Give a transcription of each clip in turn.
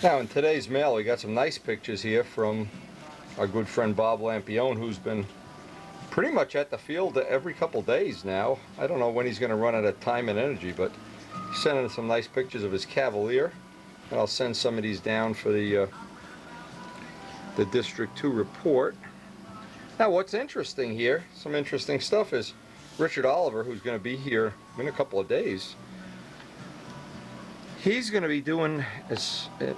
Now in today's mail we got some nice pictures here from our good friend Bob Lampione, who's been pretty much at the field every couple days now. I don't know when he's going to run out of time and energy, but he's sending some nice pictures of his Cavalier, and I'll send some of these down for the District 2 report. Now what's interesting here, some interesting stuff, is Richard Oliver, who's going to be here in a couple of days. He's going to be doing,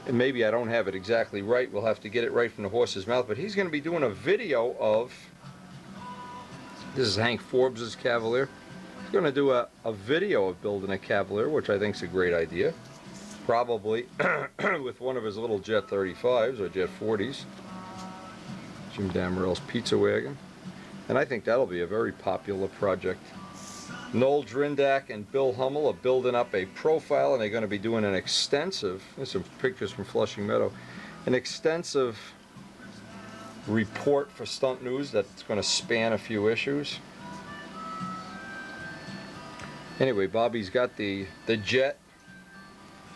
maybe I don't have it exactly right, we'll have to get it right from the horse's mouth, but he's going to be doing a video of, this is Hank Forbes' Cavalier. He's going to do a video of building a Cavalier, which I think is a great idea. Probably with one of his little Jet 35s or Jet 40s. Jim Damarell's Pizza Wagon. And I think that'll be a very popular project. Noel Drindak and Bill Hummel are building up a profile, and they're going to be doing an extensive, there's some pictures from Flushing Meadow, an extensive report for Stunt News that's going to span a few issues. Anyway, Bobby's got the jet,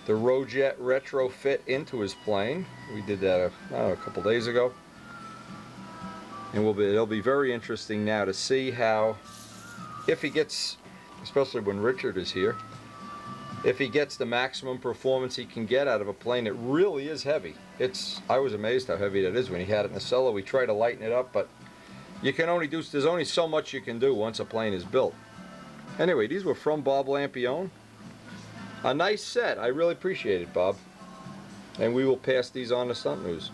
the Rojet retrofit into his plane. We did that a couple days ago. And it'll be very interesting now to see how, if he gets, especially when Richard is here, if he gets the maximum performance he can get out of a plane that really is heavy. I was amazed how heavy that is when he had it in the cellar. We tried to lighten it up, but you can only do, there's only so much you can do once a plane is built. Anyway, these were from Bob Lampione. A nice set. I really appreciate it, Bob. And we will pass these on to Stunt News.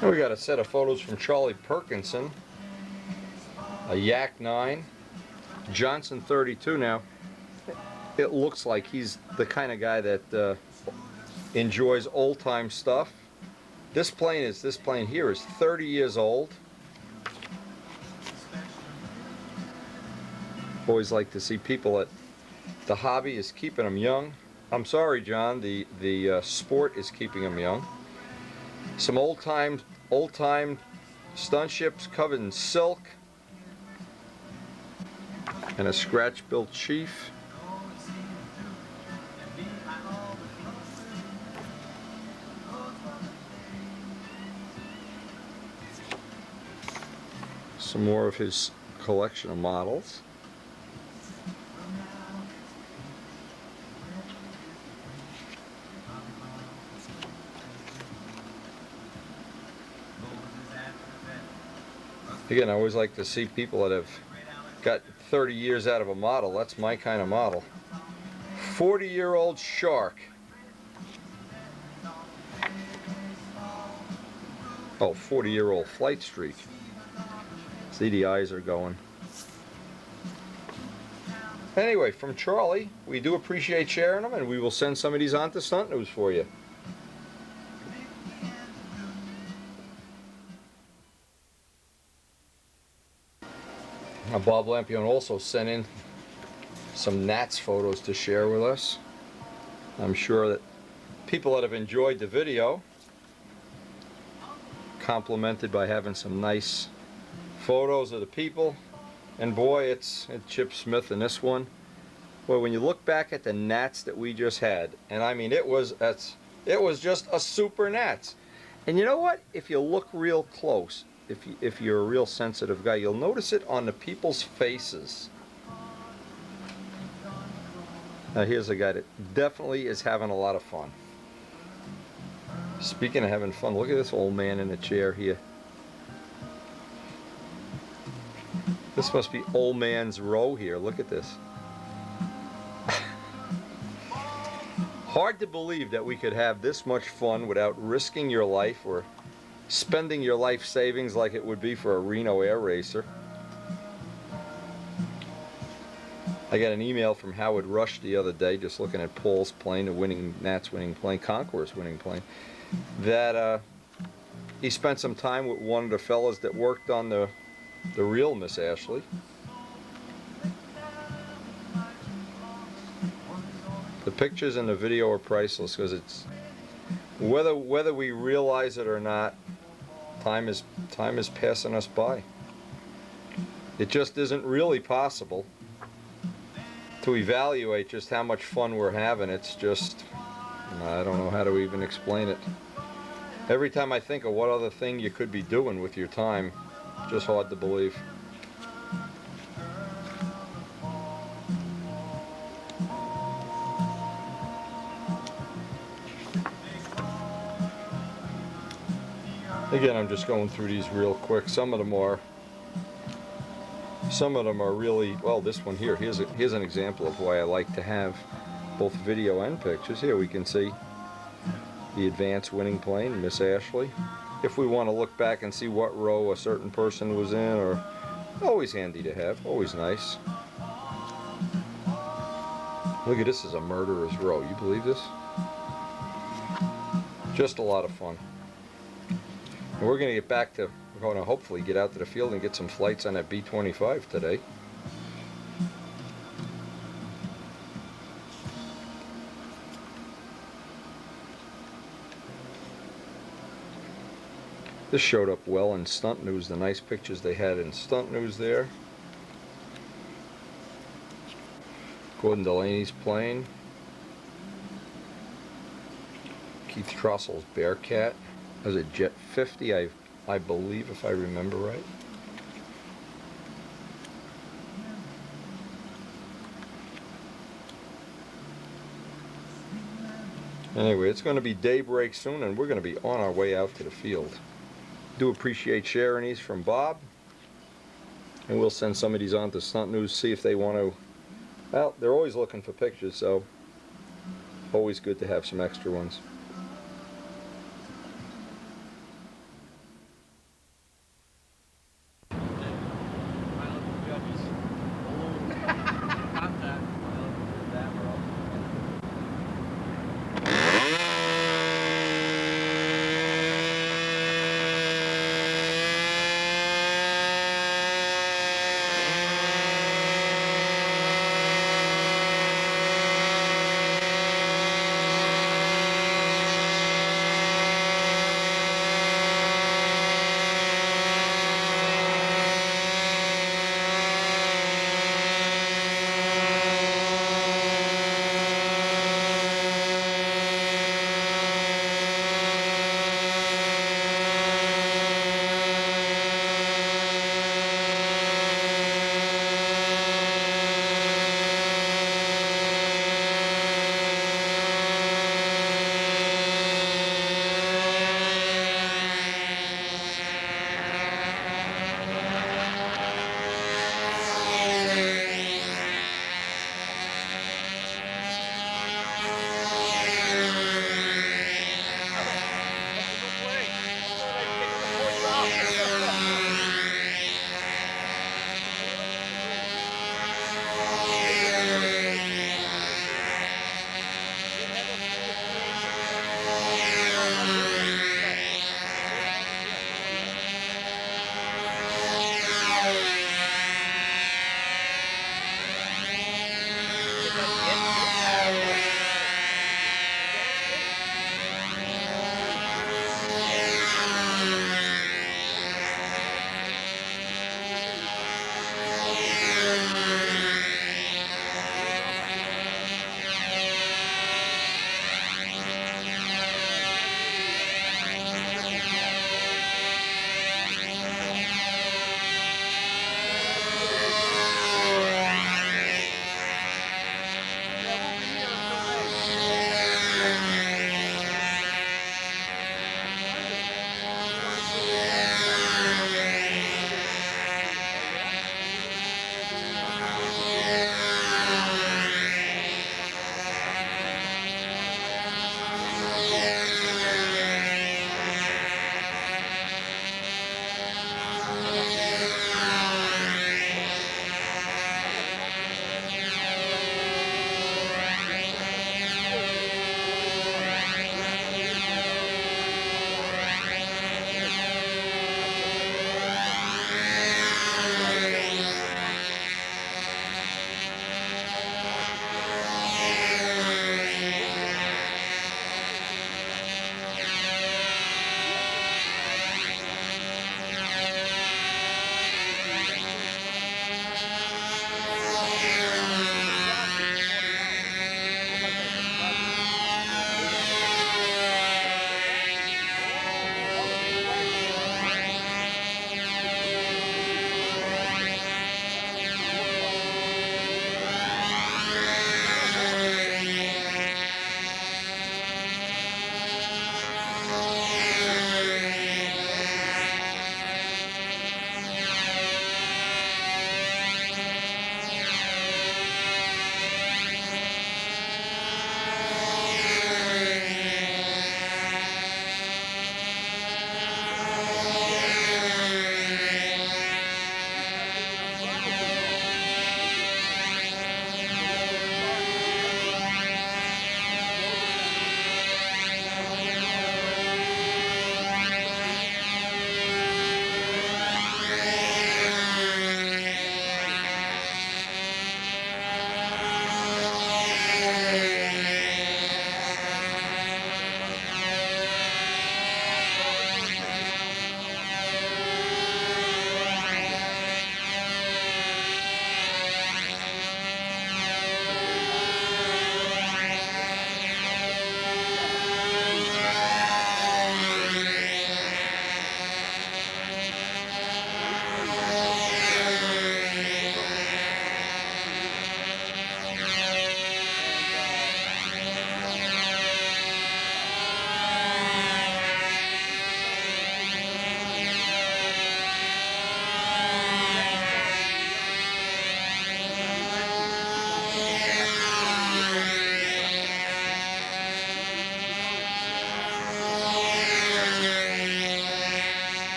And we got a set of photos from Charlie Perkinson, a Yak 9, Johnson 32. Now, it looks like he's the kind of guy that enjoys old-time stuff. This plane here is 30 years old. Always like to see people that the hobby is keeping them young. I'm sorry, John, the sport is keeping them young. Some old-time stunt ships covered in silk, and a scratch-built Chief. Some more of his collection of models. Again, I always like to see people that have got 30 years out of a model. That's my kind of model. 40-year-old Shark. Oh, 40-year-old Flight Streak. See, the eyes are going. Anyway, from Charlie, we do appreciate sharing them, and we will send some of these on to Stunt News for you. Now, Bob Lampione also sent in some Nats photos to share with us. I'm sure that people that have enjoyed the video, complimented by having some nice photos of the people. And boy, it's Chip Smith in this one. Boy, when you look back at the Nats that we just had, and I mean it was just a super Nats. And you know what? If you look real close, if you're a real sensitive guy, you'll notice it on the people's faces. Now here's a guy that definitely is having a lot of fun. Speaking of having fun, look at this old man in the chair here. This must be old man's row here. Look at this. Hard to believe that we could have this much fun without risking your life or spending your life savings like it would be for a Reno air racer. I got an email from Howard Rush the other day, just looking at Paul's plane, the Nats winning plane, Concourse winning plane, that he spent some time with one of the fellas that worked on the real Miss Ashley. The pictures and the video are priceless, because it's whether we realize it or not, time is passing us by. It just isn't really possible to evaluate just how much fun we're having. It's just, I don't know how to even explain it. Every time I think of what other thing you could be doing with your time, just hard to believe. Again, I'm just going through these real quick. Some of them are really, well, this one here, here's an example of why I like to have both video and pictures. Here we can see the advanced winning plane, Miss Ashley. If we want to look back and see what row a certain person was in, or always handy to have, always nice. Look at this, is a murderer's row. You believe this? Just a lot of fun. And we're going to get back to, we're going to hopefully get out to the field and get some flights on that B-25 today. This showed up well in Stunt News, the nice pictures they had in Stunt News there. Gordon Delaney's plane. Keith Trossel's Bearcat. That was a Jet 50, I believe, if I remember right. Anyway, it's going to be daybreak soon, and we're going to be on our way out to the field. Do appreciate sharing these from Bob, and we'll send some of these on to Stunt News, see if they want to. Well, they're always looking for pictures, so always good to have some extra ones.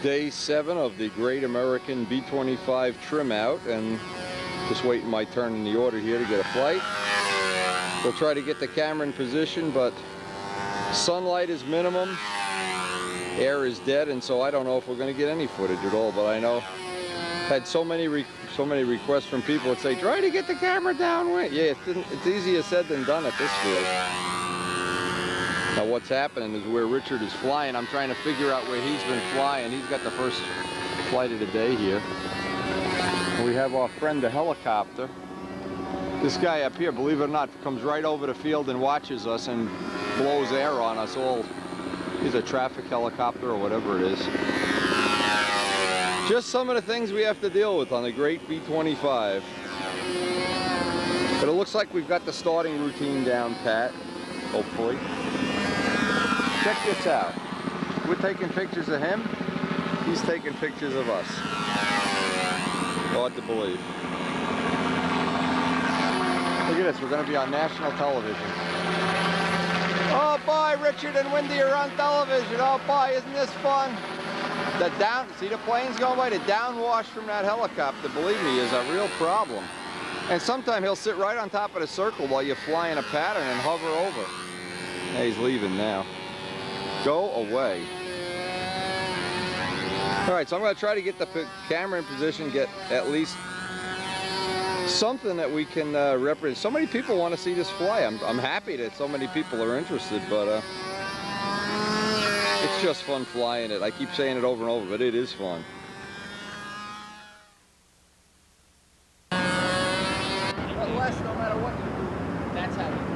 Day 7 of the Great American B-25 trim out, and just waiting my turn in the order here to get a flight. We'll try to get the camera in position, but sunlight is minimum, air is dead, and so I don't know if we're going to get any footage at all. But I know had so many requests from people that say, try to get the camera downwind. Yeah, it's easier said than done at this field. Now what's happening is where Richard is flying, I'm trying to figure out where he's been flying. He's got the first flight of the day here. And we have our friend the helicopter. This guy up here, believe it or not, comes right over the field and watches us and blows air on us all. He's a traffic helicopter or whatever it is. Just some of the things we have to deal with on the great B-25. But it looks like we've got the starting routine down pat, hopefully. Check this out. We're taking pictures of him. He's taking pictures of us. Hard to believe. Look at this, we're going to be on national television. Oh boy, Richard and Wendy are on television. Oh boy, isn't this fun? See the planes going by? The downwash from that helicopter, believe me, is a real problem. And sometimes he'll sit right on top of the circle while you're flying a pattern and hover over. Hey, he's leaving now. Go away. All right, so I'm going to try to get the camera in position, get at least something that we can represent. So many people want to see this fly. I'm happy that so many people are interested, but it's just fun flying it. I keep saying it over and over, but it is fun. But Les, no matter what you do, that's how you do it.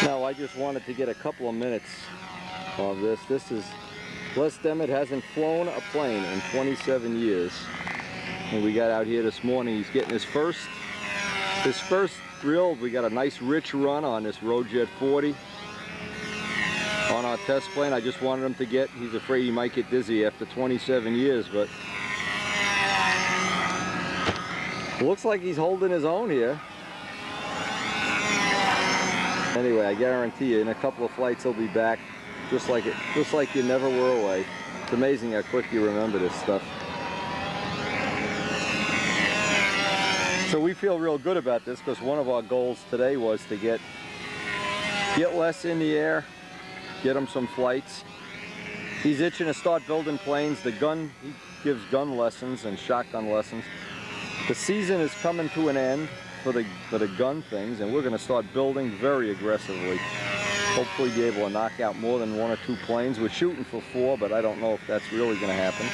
Now I just wanted to get a couple of minutes of this. This is, Les Demet hasn't flown a plane in 27 years. And we got out here this morning, he's getting his first thrill. We got a nice rich run on this Rojet 40 on our test plane. I just wanted him to get, he's afraid he might get dizzy after 27 years, but it looks like he's holding his own here. Anyway, I guarantee you, in a couple of flights he'll be back, just like you never were away. It's amazing how quick you remember this stuff. So we feel real good about this because one of our goals today was to get Les in the air, get him some flights. He's itching to start building planes. He gives gun lessons and shotgun lessons. The season is coming to an end for the gun things, and we're going to start building very aggressively. Hopefully be able to knock out more than 1 or 2 planes. We're shooting for 4, but I don't know if that's really going to happen.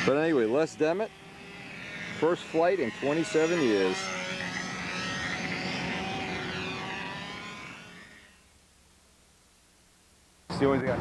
But anyway, Les Demet, first flight in 27 years. See what we got.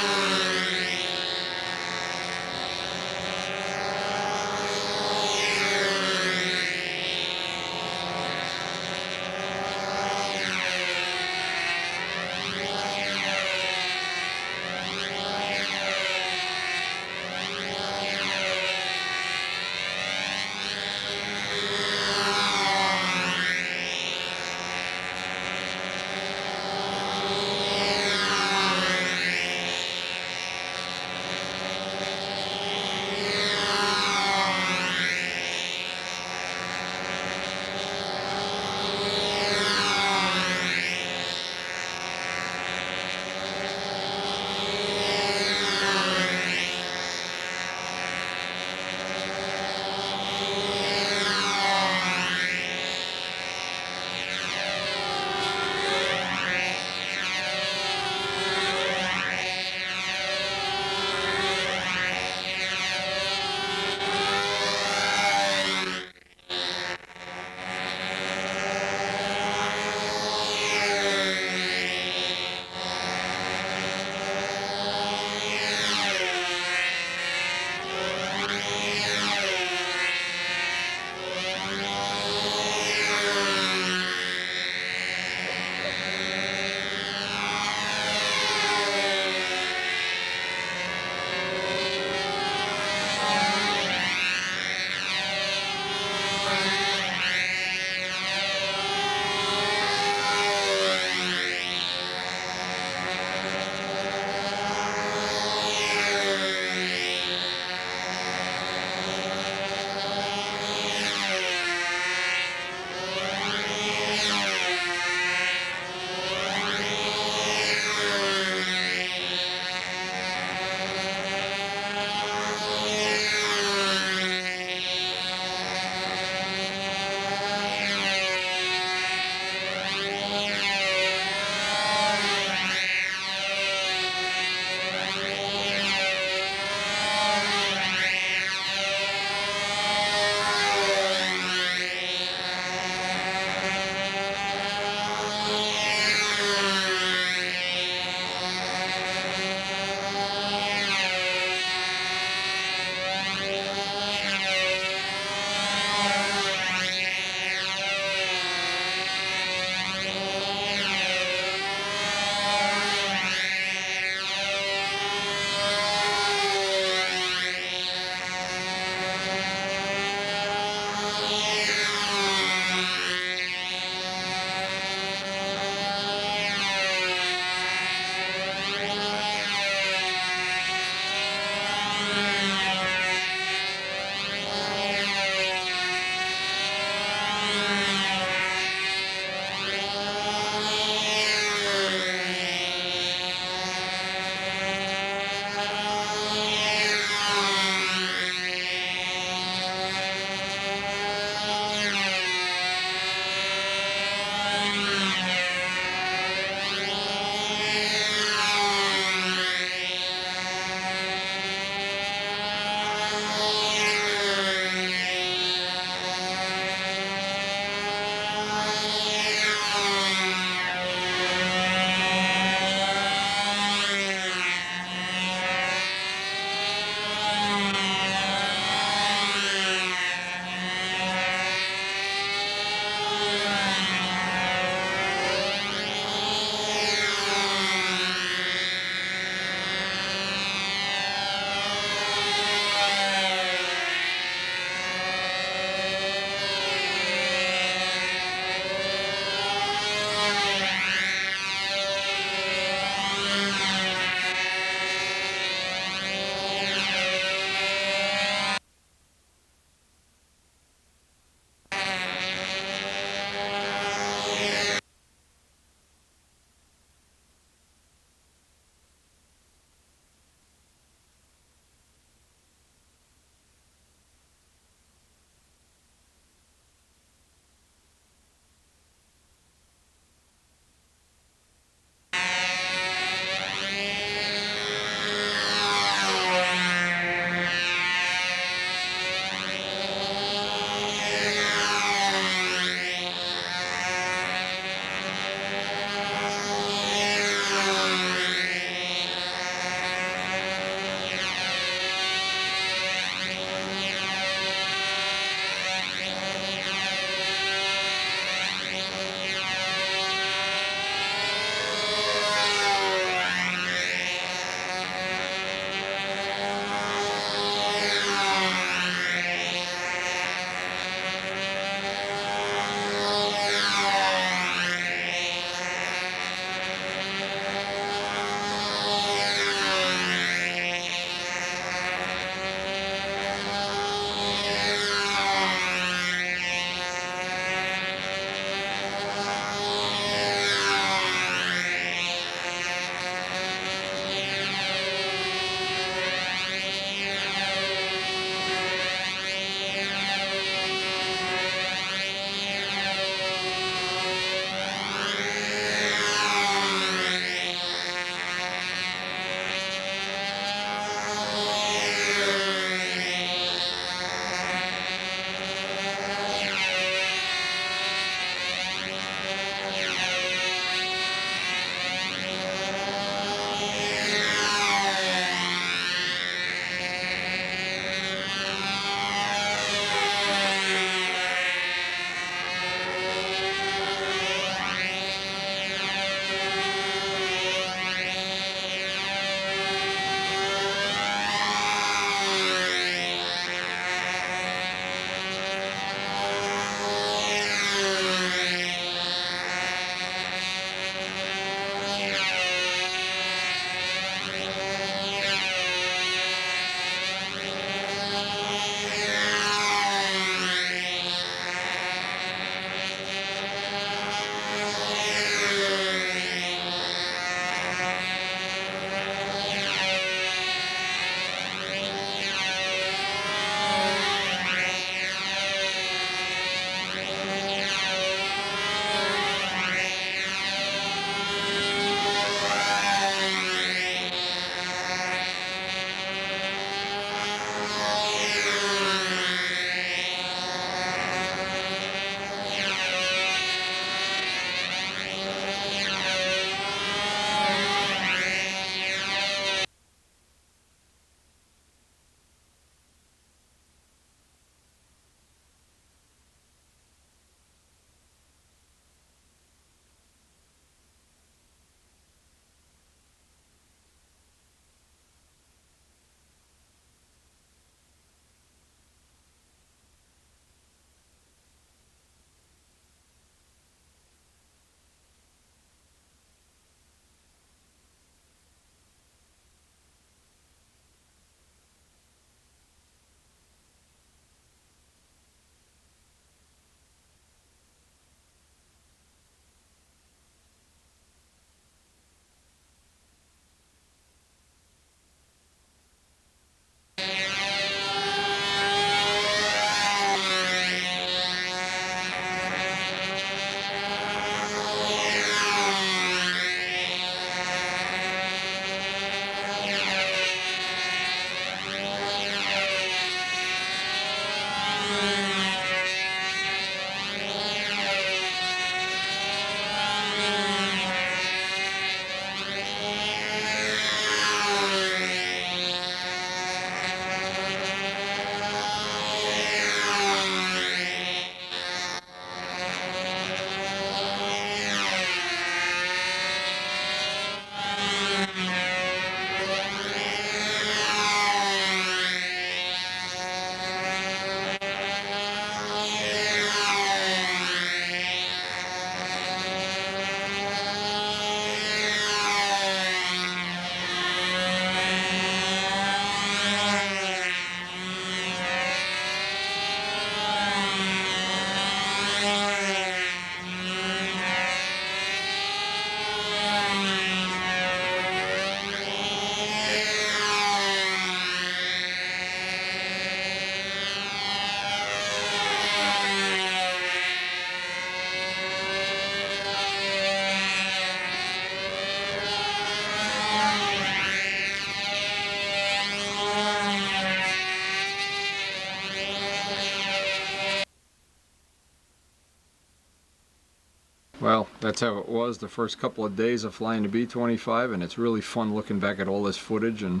That's how it was the first couple of days of flying the B-25, and it's really fun looking back at all this footage, and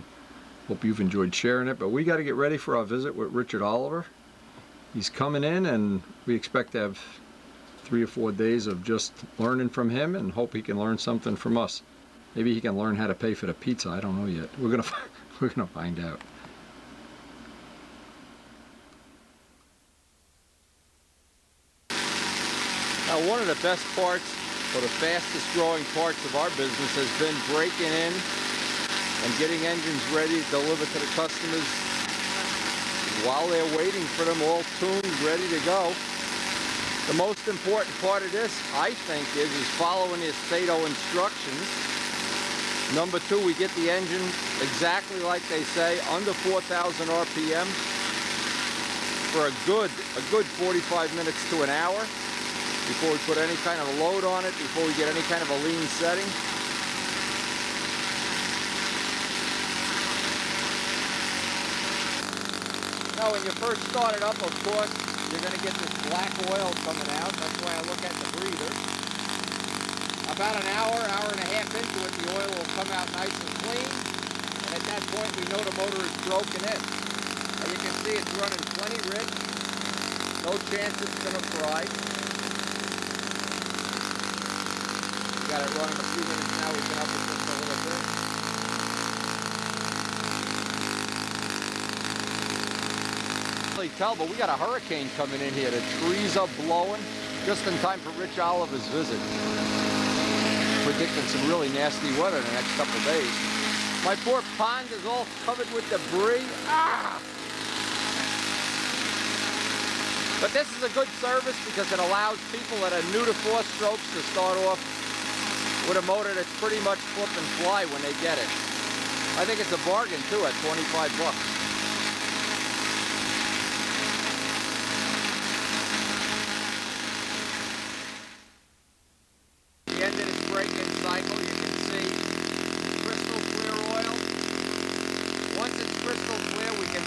hope you've enjoyed sharing it. But we got to get ready for our visit with Richard Oliver. He's coming in, and we expect to have 3 or 4 days of just learning from him, and hope he can learn something from us. Maybe he can learn how to pay for the pizza. I don't know yet. We're gonna find out. Now, one of the best parts, or the fastest growing parts of our business, has been breaking in and getting engines ready to deliver to the customers while they're waiting for them all tuned, ready to go. The most important part of this, I think, is following the Sato instructions. Number 2, we get the engine exactly like they say, under 4,000 RPM for a good 45 minutes to an hour before we put any kind of a load on it, before we get any kind of a lean setting. Now, when you first start it up, of course, you're going to get this black oil coming out. That's why I look at the breather. About an hour and a half into it, the oil will come out nice and clean. And at that point, we know the motor is broken in. Now, you can see it's running plenty rich. No chance it's going to fry. We got it running a few minutes now. We can up it just a little bit. Tell, but we got a hurricane coming in here. The trees are blowing just in time for Rich Oliver's visit. Predicting some really nasty weather in the next couple of days. My poor pond is all covered with debris. Ah! But this is a good service because it allows people that are new to 4-strokes to start off with a motor that's pretty much flip and fly when they get it. I think it's a bargain too at 25 bucks.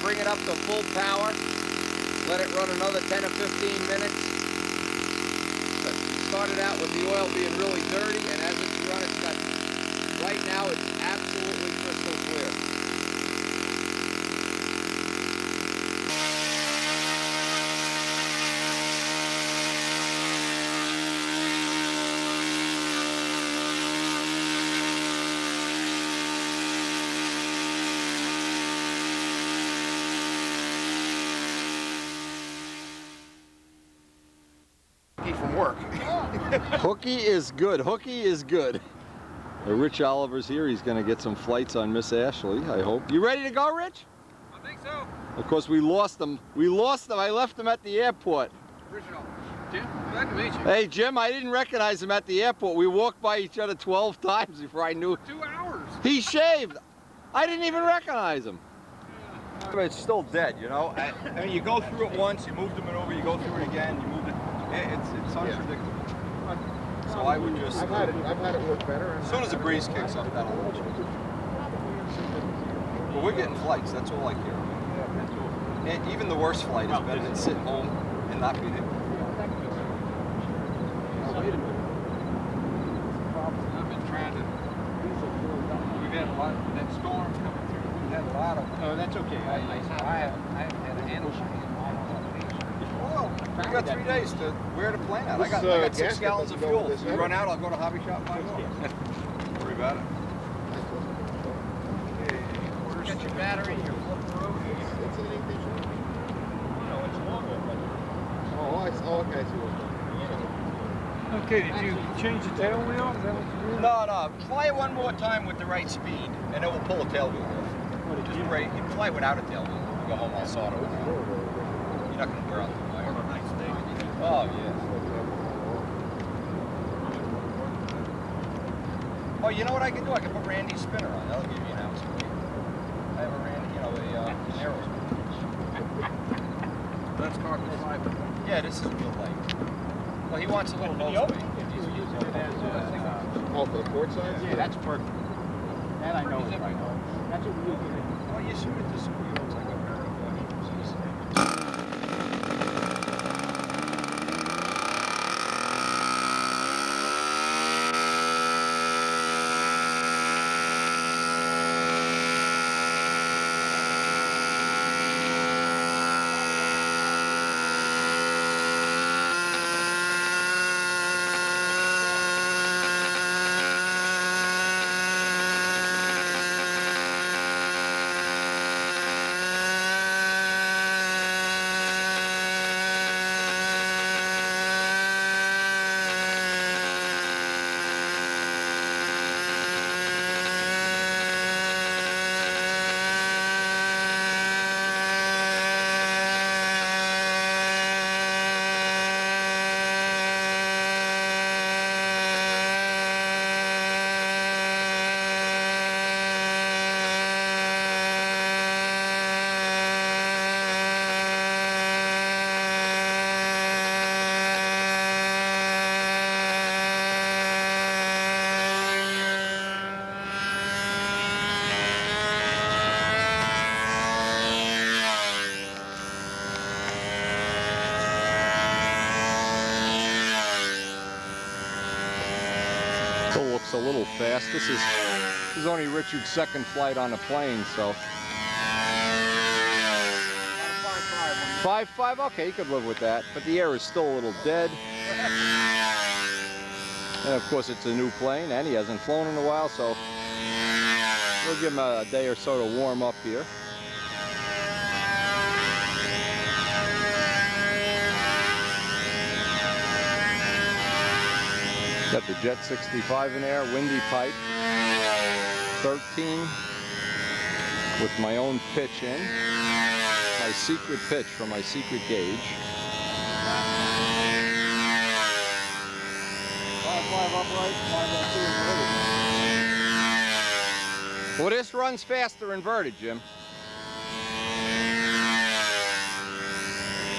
Bring it up to full power, let it run another 10 or 15 minutes. But started out with the oil being really dirty, and as it's run, it's got, right now it's absolutely crystal clear. From work. Hooky is good. Hooky is good. Rich Oliver's here. He's going to get some flights on Miss Ashley, I hope. You ready to go, Rich? I think so. Of course, we lost them. We lost them. I left them at the airport. Rich, Jim, glad to meet you. Hey, Jim, I didn't recognize him at the airport. We walked by each other 12 times before I knew. 2 hours. He shaved. I didn't even recognize him. It's still dead, you know? I mean, you go through it once, you moved them over, you go through it again, you moved it. It's unpredictable. So I would just. I've had it work better. As soon as the breeze kicks up, that'll launch. But we're getting flights. That's all I care about. And even the worst flight is better than sitting home and not being able. Wait a minute. I've been trying to. We've had a lot of that storm coming through. We've had a lot of. Oh, that's okay. I haven't had a handle. Well, we got 3 days to wear the plane out. I got 6 gallons of fuel. If we run out, I'll go to hobby shop and buy more. Don't worry about it. Got your battery, your flip through. It's an ignition. No, it's longer. Oh, okay. I see what's going on. Okay, did you change the tail wheel? Is that what you did? No. Fly it one more time with the right speed, and it will pull a tail wheel off. Just break. You fly without a tail wheel. When we go home, I'll solder it out. You're not going to wear out the wire. Oh, yeah. Oh, you know what I can do? I can put Randy's spinner on. That'll give you an ounce. I have a Randy, an arrow spinner. That's carbon fiber. Yeah, this is real light. Well, he wants a little nose weight. If you were using it as Oh, for the port side? yeah, that's perfect. That I know is right. That's what we use it. Well, you shoot it this way. It's like a very little fast. This is only Richard's second flight on the plane, so. 5.5, okay, you could live with that, but the air is still a little dead. And of course it's a new plane and he hasn't flown in a while, so we'll give him a day or so to warm up here. Got the Jet 65 in there, windy pipe, 13 with my own pitch in, my secret pitch from my secret gauge. 5.5 upright, 5.2 inverted. Well, this runs faster inverted, Jim.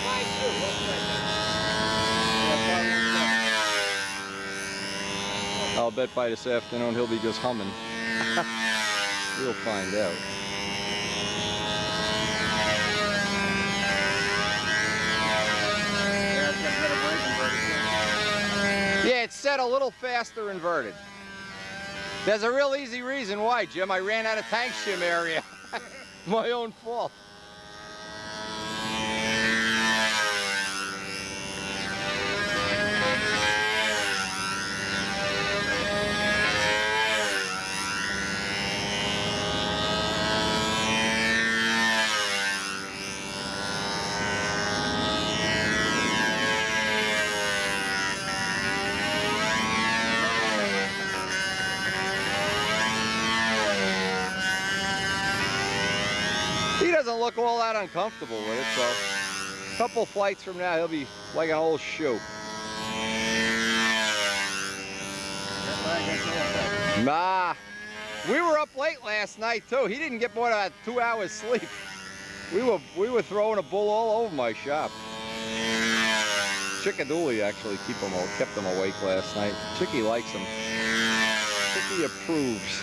5.17. I'll bet by this afternoon he'll be just humming. We'll find out. Yeah, it's set a little faster inverted. There's a real easy reason why, Jim. I ran out of tank shim area. My own fault. He doesn't look all that uncomfortable with it, so a couple flights from now he'll be like an old shoe. Nah, we were up late last night too. He didn't get more than 2 hours sleep. We were throwing a bull all over my shop. Chickadooley actually kept him awake last night. Chicky likes him. Chicky approves.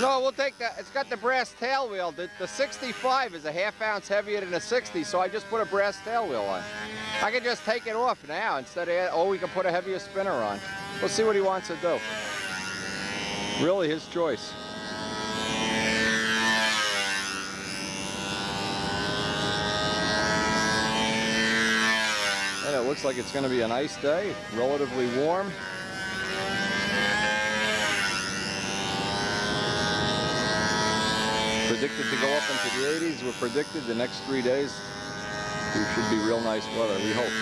No, we'll take that. It's got the brass tail wheel. The 65 is a ½ ounce heavier than the 60, so I just put a brass tail wheel on. I can just take it off now instead of, oh, we can put a heavier spinner on. We'll see what he wants to do. Really his choice. And it looks like it's going to be a nice day, relatively warm. Predicted to go up into the 80s. We're predicted the next 3 days. It should be real nice weather, we hope.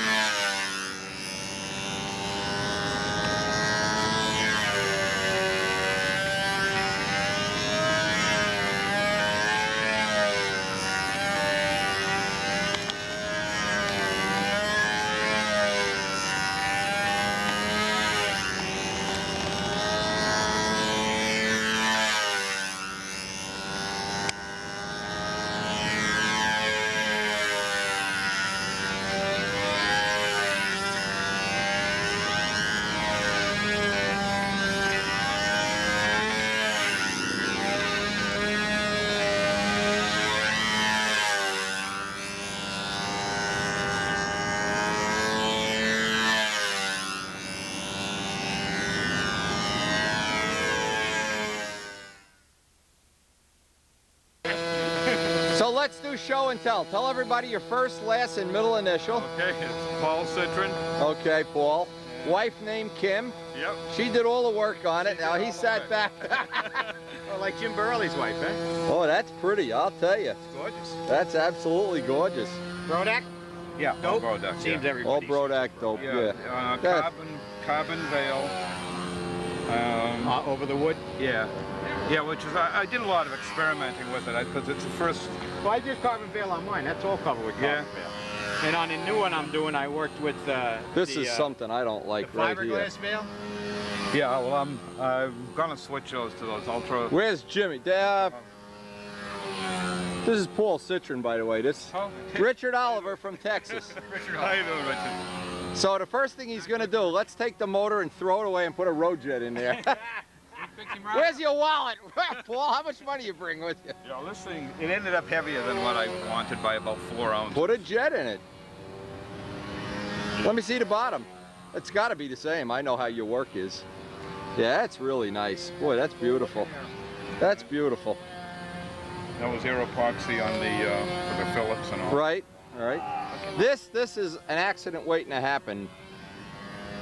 So let's do show and tell. Tell everybody your first, last, and middle initial. Okay, it's Paul Citron. Okay, Paul. Wife named Kim. Yep. She did all the work on it. Now he sat back. Oh, like Jim Burley's wife, eh? Oh, that's pretty, I'll tell you. It's gorgeous. That's absolutely gorgeous. Brodak? Yeah, Dope? Brodak. Seems Yeah. everybody. All Brodak dope, yeah. Carbon veil. Over the wood? Yeah. Yeah, which is, I did a lot of experimenting with it because it's the first. Well, I did carbon bale on mine. That's all covered with carbon bale. And on the new one I'm doing, I worked with This is something I don't like the right here. fiberglass bale. Yeah, well, I'm gonna switch those to those ultra. Where's Jimmy? This is Paul Citron, by the way. This Richard Oliver from Texas. How you doing, Richard? So the first thing he's gonna do, let's take the motor and throw it away and put a road jet in there. Where's your wallet? Paul, how much money you bring with you? Yeah, this thing, it ended up heavier than what I wanted by about 4 ounces. Put a jet in it. Let me see the bottom. It's got to be the same. I know how your work is. Yeah, that's really nice. Boy, that's beautiful. That's beautiful. That was air epoxy on the for the Phillips and all. Right, all right. This is an accident waiting to happen.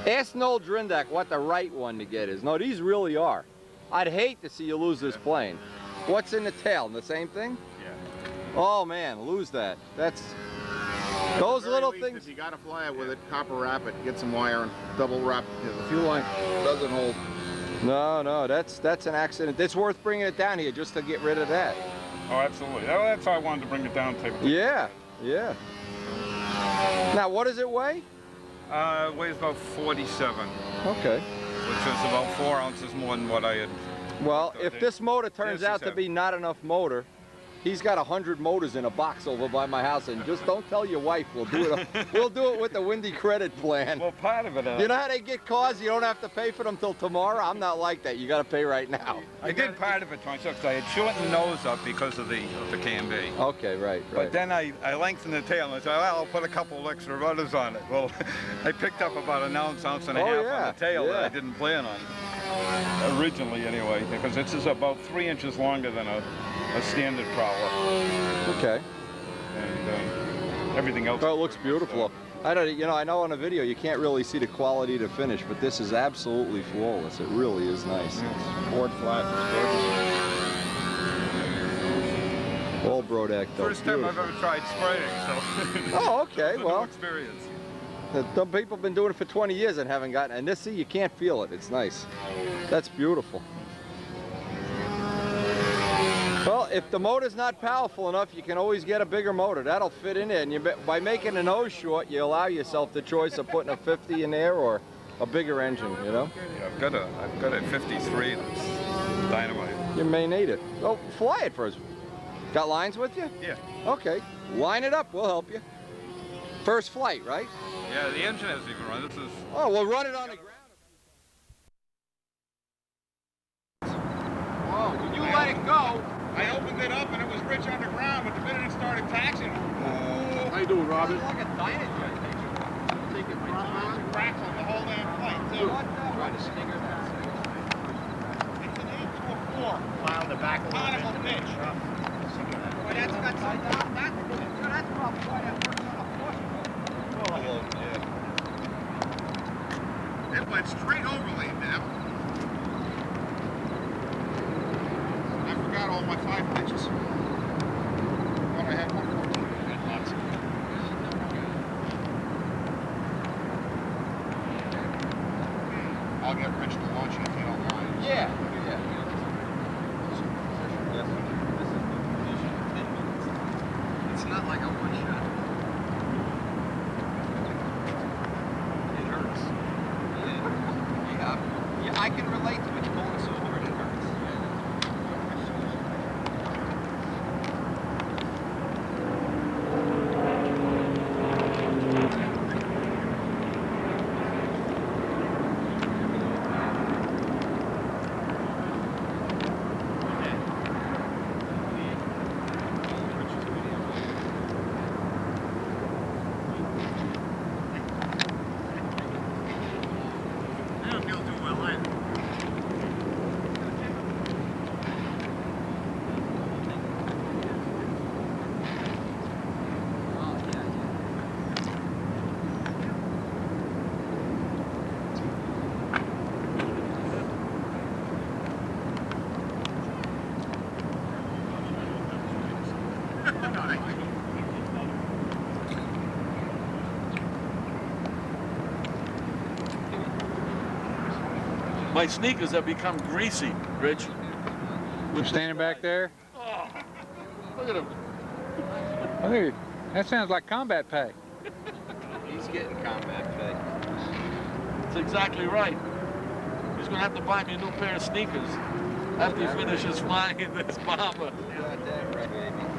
Ask Noel Drindak what the right one to get is. No, these really are. I'd hate to see you lose this plane. What's in the tail? The same thing? Yeah. Oh man, lose that. That's those little things. If you gotta fly it with it, copper wrap it, get some wire and double wrap it. Because the fuel line doesn't hold. No, that's an accident. It's worth bringing it down here just to get rid of that. Oh, absolutely. That's how I wanted to bring it down. Yeah. Now, what does it weigh? It weighs about 47. Okay. Which is about 4 ounces more than what I had. Well, if this motor turns out to be not enough motor, he's got 100 motors in a box over by my house, and just don't tell your wife. We'll do it. We'll do it with the Windy Credit Plan. Well, part of it. You know how they get cars? You don't have to pay for them till tomorrow. I'm not like that. You got to pay right now. I did part of it myself because I had shortened the nose up because of the KMB. Okay, right. But then I lengthened the tail and I said, well, I'll put a couple extra rudders on it. Well, I picked up about an ounce and a half on the tail that I didn't plan on. Originally, anyway, because this is about 3 inches longer than a standard prowler. Okay. And everything else. Oh, it looks beautiful. I know on the video you can't really see the quality to finish, but this is absolutely flawless. It really is nice. Board flat. All Brodak though. First time I've ever tried spraying, so. Oh, okay. Well, experience. Some people have been doing it for 20 years and haven't gotten. And this, see, you can't feel it. It's nice. That's beautiful. Well, if the motor's not powerful enough, you can always get a bigger motor. That'll fit in there. And by making the nose short, you allow yourself the choice of putting a 50 in there or a bigger engine, you know? Yeah, I've got a 53 that's dynamite. You may need it. Oh, fly it first. Got lines with you? Yeah. Okay. Line it up. We'll help you. First flight, right? Yeah, the engine hasn't even run. This is. Oh, we'll run it on the ground. Whoa, when you let it go, I opened it up and it was rich underground, but the minute it started taxing, How you doing, Robert? like a Dynajet. Take it front Crackling the whole damn plane, too. Try to stinger that. It's an 8 to a 4. File the back a little Conical bit. pitch. Well, that's probably why that works on a push. It went straight overlay, Deb. I forgot all my 5 pitches. Thought I had 114. I had lots. I'll get Rich to launch it if you don't mind. Yeah. It's not like a one shot. It hurts. Yeah, I can relate to it. Pulling so hard, it hurts. My sneakers have become greasy, Rich. You're standing back there? Oh, look at him. I think that sounds like combat pay. He's getting combat pay. That's exactly right. He's gonna have to buy me a new pair of sneakers after he finishes flying in this bomber. You got that right, baby.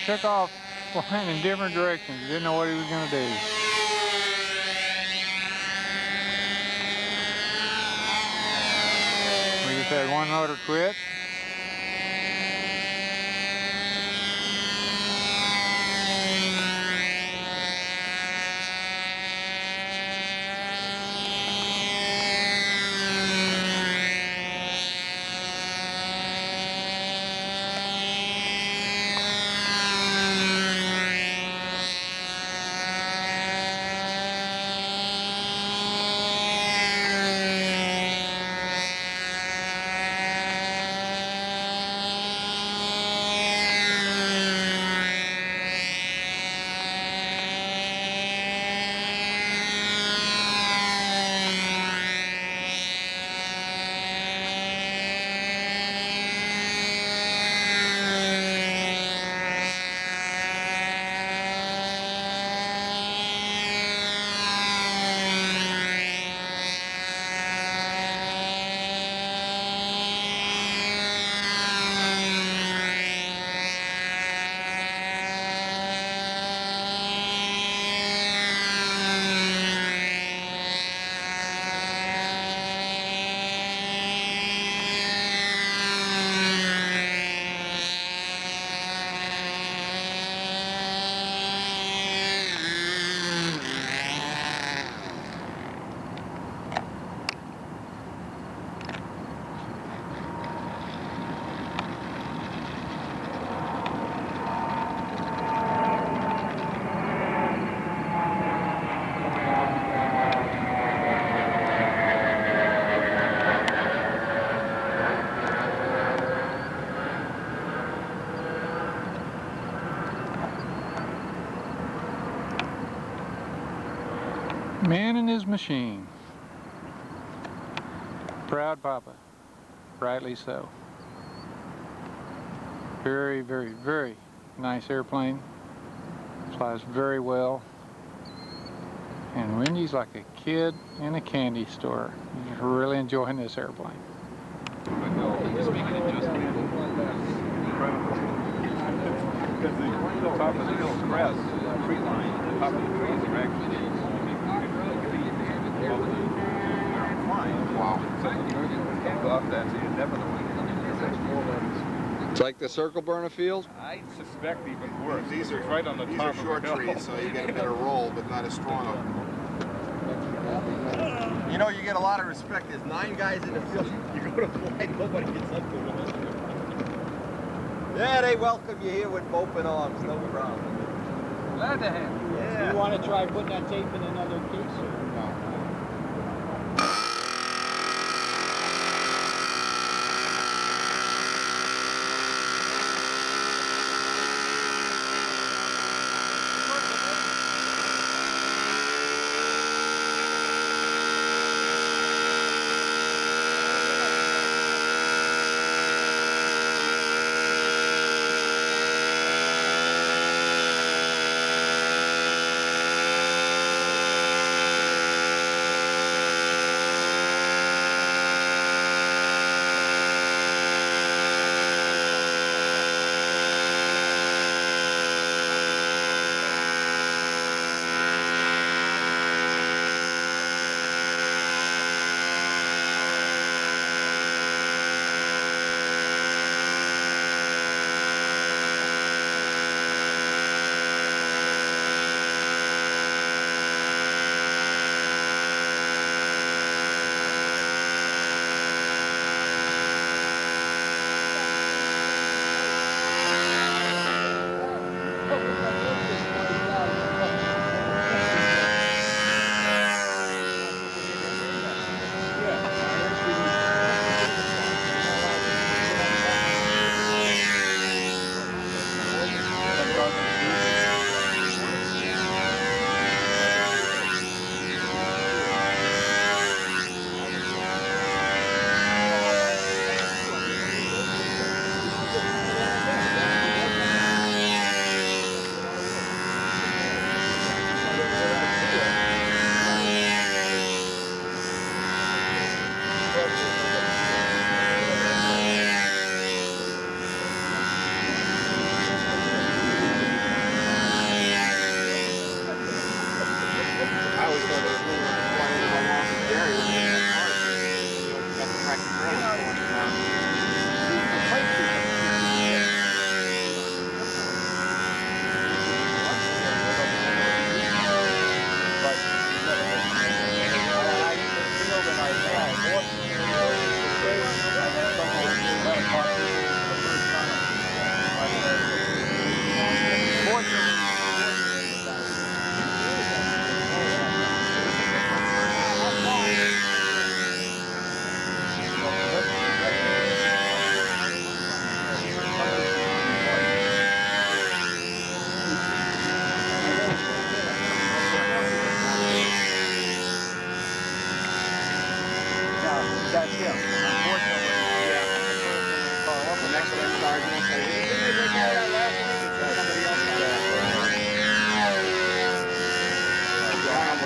took off flying in different directions. Didn't know what he was going to do. We just had one motor quit. Man and his machine. Proud papa. Rightly so. Very, very, very nice airplane. Flies very well. And Wendy's like a kid in a candy store. He's really enjoying this airplane. Because the top of the hill crest, the tree line, the top of the trees are actually wow. So it comes off that, so you never know when It's like the circle burner field? I suspect even worse. These are right on the top of the short hill. trees, so you get a better roll, but not as strong You know, you get a lot of respect. There's 9 guys in the field. You go to fly, nobody gets up to them. Yeah, they welcome you here with open arms, no problem. Glad to have you. Yeah. You want to try putting that tape in another case or no?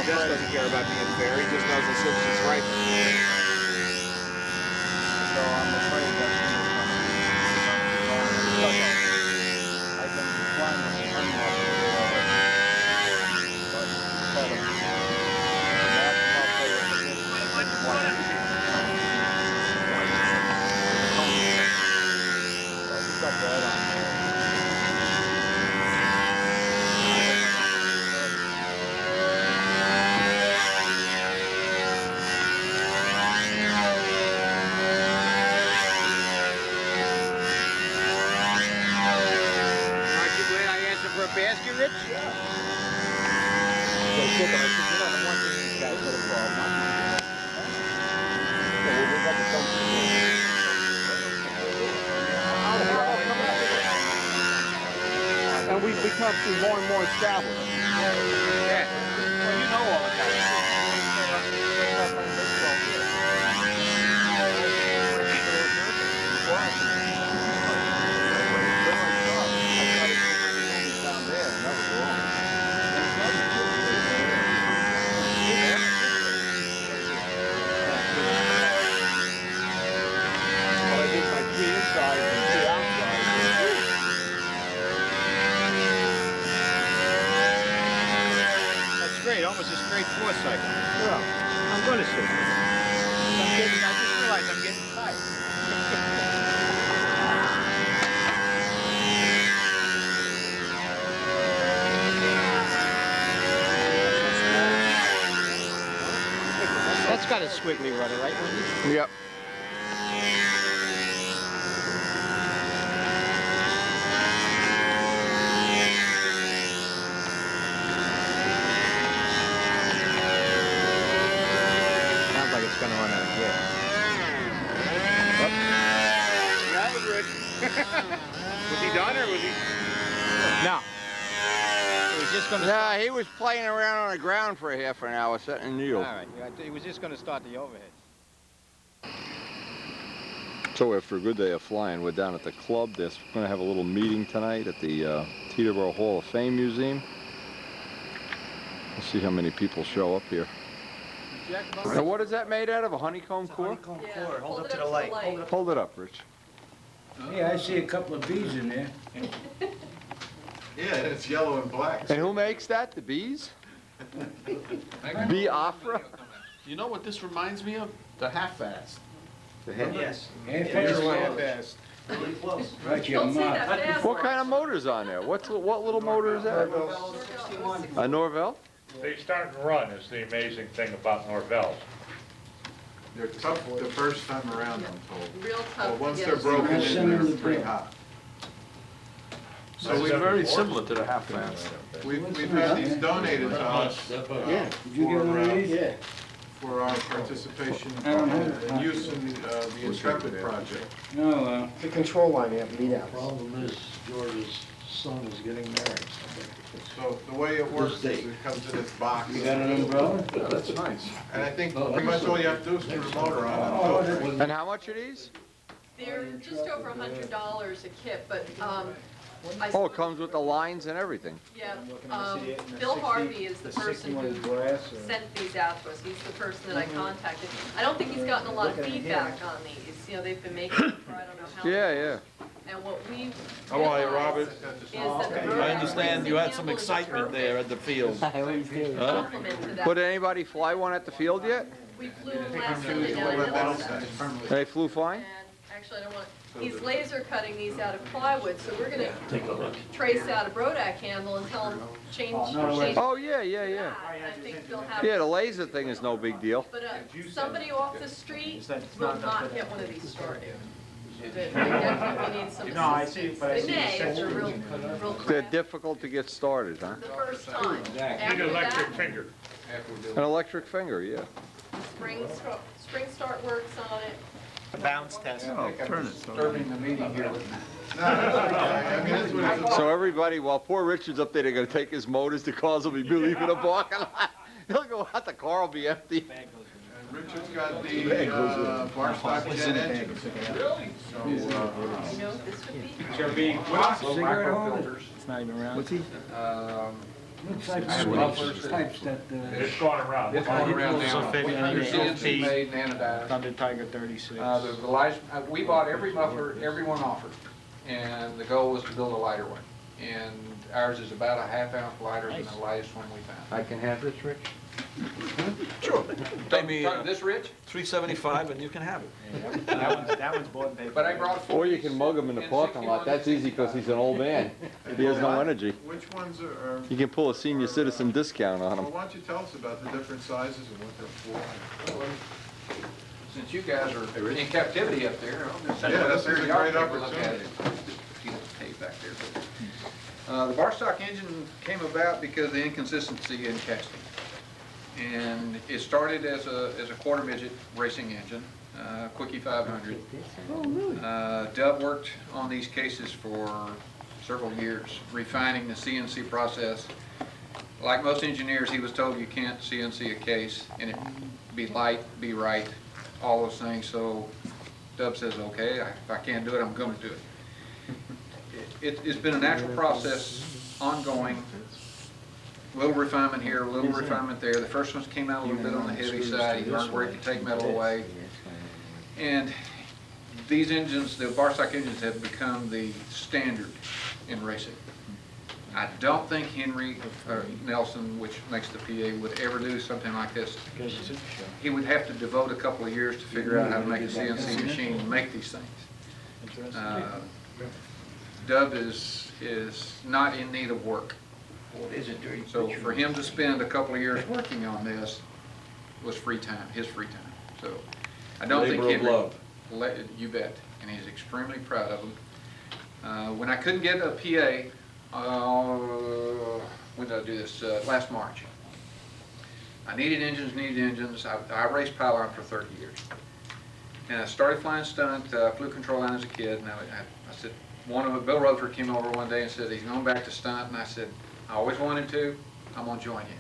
Jess doesn't care about being fair. He just knows the citizen's right. So I'm afraid that's going to be I've been flying with the honey up here already. But instead of maxing out there with the got that on there. Aren't you glad I answered for a basket, Rich? Yeah. So good, but I think you know the one thing these guys got a problem on. So we got the And we've become more and more established. Yeah. Well, you know all the guys. That's great, almost a straight four-cycle. Yeah. I'm going to see. I just realized I'm getting tired. That's got a squiggly rudder, right? Yep. Sounds like it's going to run out of gas. That was Rich. Was he done or was he? No. It was just going to Nah, he was playing around on the ground for half an hour, setting a needle. All right, yeah, he was just going to start the overhead. So after a good day of flying, we're down at the club. We're going to have a little meeting tonight at the Teterboro Hall of Fame Museum. We'll see how many people show up here. Now what is that made out of? A honeycomb core? Honeycomb core. Hold up to the light. Hold it up, Rich. Yeah, I see a couple of bees in there. Yeah, and it's yellow and black. And who makes that? The bees? Bee opera? You know what this reminds me of? The half-assed. Yes. Half-assed. Really close. Right, your Don't say mark. that fast. What kind of motor's on there? What little motor is that? A Norvell? They start and run is the amazing thing about Norvells. They're tough the first time around, I'm told. Real But tough to once get. they're broken in, they're pretty hot. So we're very similar to the half-assed. We've had these donated to us Yeah, did you get one of these? Yeah. for our participation I don't have it. and use in the Intrepid project. No, The control line you have to lead out. problem is George's son is getting married. So the way it works is it comes in this box. You got an umbrella? Yeah, that's nice. And I think pretty much all you have to do is put a motor on it. And how much are these? They're just over $100 a kit, but I Oh, it comes with the lines and everything. yeah, Bill Harvey is the person who sent these out to us. He's the person that I contacted. I don't think he's gotten a lot of feedback on these. You know, they've been making them for I don't know how long. Yeah. And what we've How are you, Robert? realized is that the I understand you had some excitement there at the field. compliment to that. But did anybody fly one at the field yet? We flew last Sunday down in Yellowstone. They flew fine? And actually, I don't want, he's laser cutting these out of plywood, so we're gonna trace out a Brodak handle and tell him change. Oh, yeah. that. I think they'll have. Yeah, the laser thing is no big deal. But somebody off the street will not get one of these started. They definitely need some assistance. No, I see, but I They see the may, if they're sensor. real They're crap. difficult to get started, huh? The first time. Need After an electric that, finger. An electric finger, yeah. spring start works on it. Bounce test. Oh, turn it. Disturbing the meeting here. I mean, that's what it's So everybody, while poor Richard's up there, they're gonna take his motors, the cars will be leaving the parking lot. He'll go out, the car will be empty. And Richard's got the Barstock jet engine. Really? So, You know what this would be? They're being put on some Cigarette micro holder. filters. It's not even around. What's he? It's going around. It's going around now. So maybe under CNC made and anodized. Thunder Tiger 36. The lights, we bought every muffler everyone offered, and the goal was to build a lighter one. And ours is about a half-ounce lighter than the lightest one we found. I can have this, Rich? Sure. Pay me This rich? $375 and you can have it. That one's bought and paid for. But I brought 40s. Or you can mug him in the and parking lot. 61 That's easy because he's an old man. He has no energy. Which ones are? You can pull a senior citizen discount on Well, him. why don't you tell us about the different sizes and what they're for? Since you guys are in captivity up there, I'll just send Yeah, it up this there. is a Y'all great take a look at opportunity. it. See the tape back there. The bar stock engine came about because of the inconsistency in casting. And it started as a quarter midget racing engine, Quickie 500. Dub worked on these cases for several years, refining the CNC process. Like most engineers, he was told you can't CNC a case and it be light, be right, all those things. So Dub says, okay, if I can't do it, I'm going to do it. It's been a natural process, ongoing. A little refinement here, a little refinement there. The first ones came out a little bit on the heavy side. He learned where he could take metal away. And these engines, the bar stock engines, have become the standard in racing. I don't think Henry Nelson, which makes the PA, would ever do something like this. He would have to devote a couple of years to figure out how to make a CNC machine and make these things. Dub is not in need of work. So for him to spend a couple of years working on this was free time, his free time. So I don't think Henry, you bet, and he's extremely proud of him. When I couldn't get a PA, when did I do this? Last March. I needed engines. I raced Pylon for 30 years. And I started flying stunt, flew control line as a kid, and I said, Bill Rutherford came over one day and said he's going back to stunt, and I said, I always wanted to, I'm going to join you.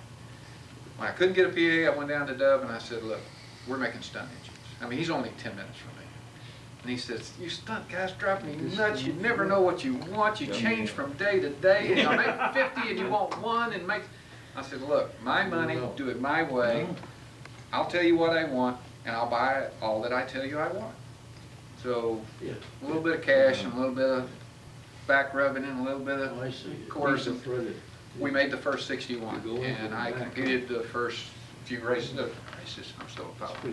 When I couldn't get a PA, I went down to Dub and I said, look, we're making stunt engines. I mean, he's only 10 minutes from me. And he says, you stunt guys drive me nuts, you never know what you want, you change from day to day, and you'll make 50 and you want one, and make... I said, look, my money, do it my way, I'll tell you what I want, and I'll buy all that I tell you I want. So, a little bit of cash and a little bit of back rubbing and a little bit of coercive. We made the first 61, and I competed the first few races. I'm so powerful.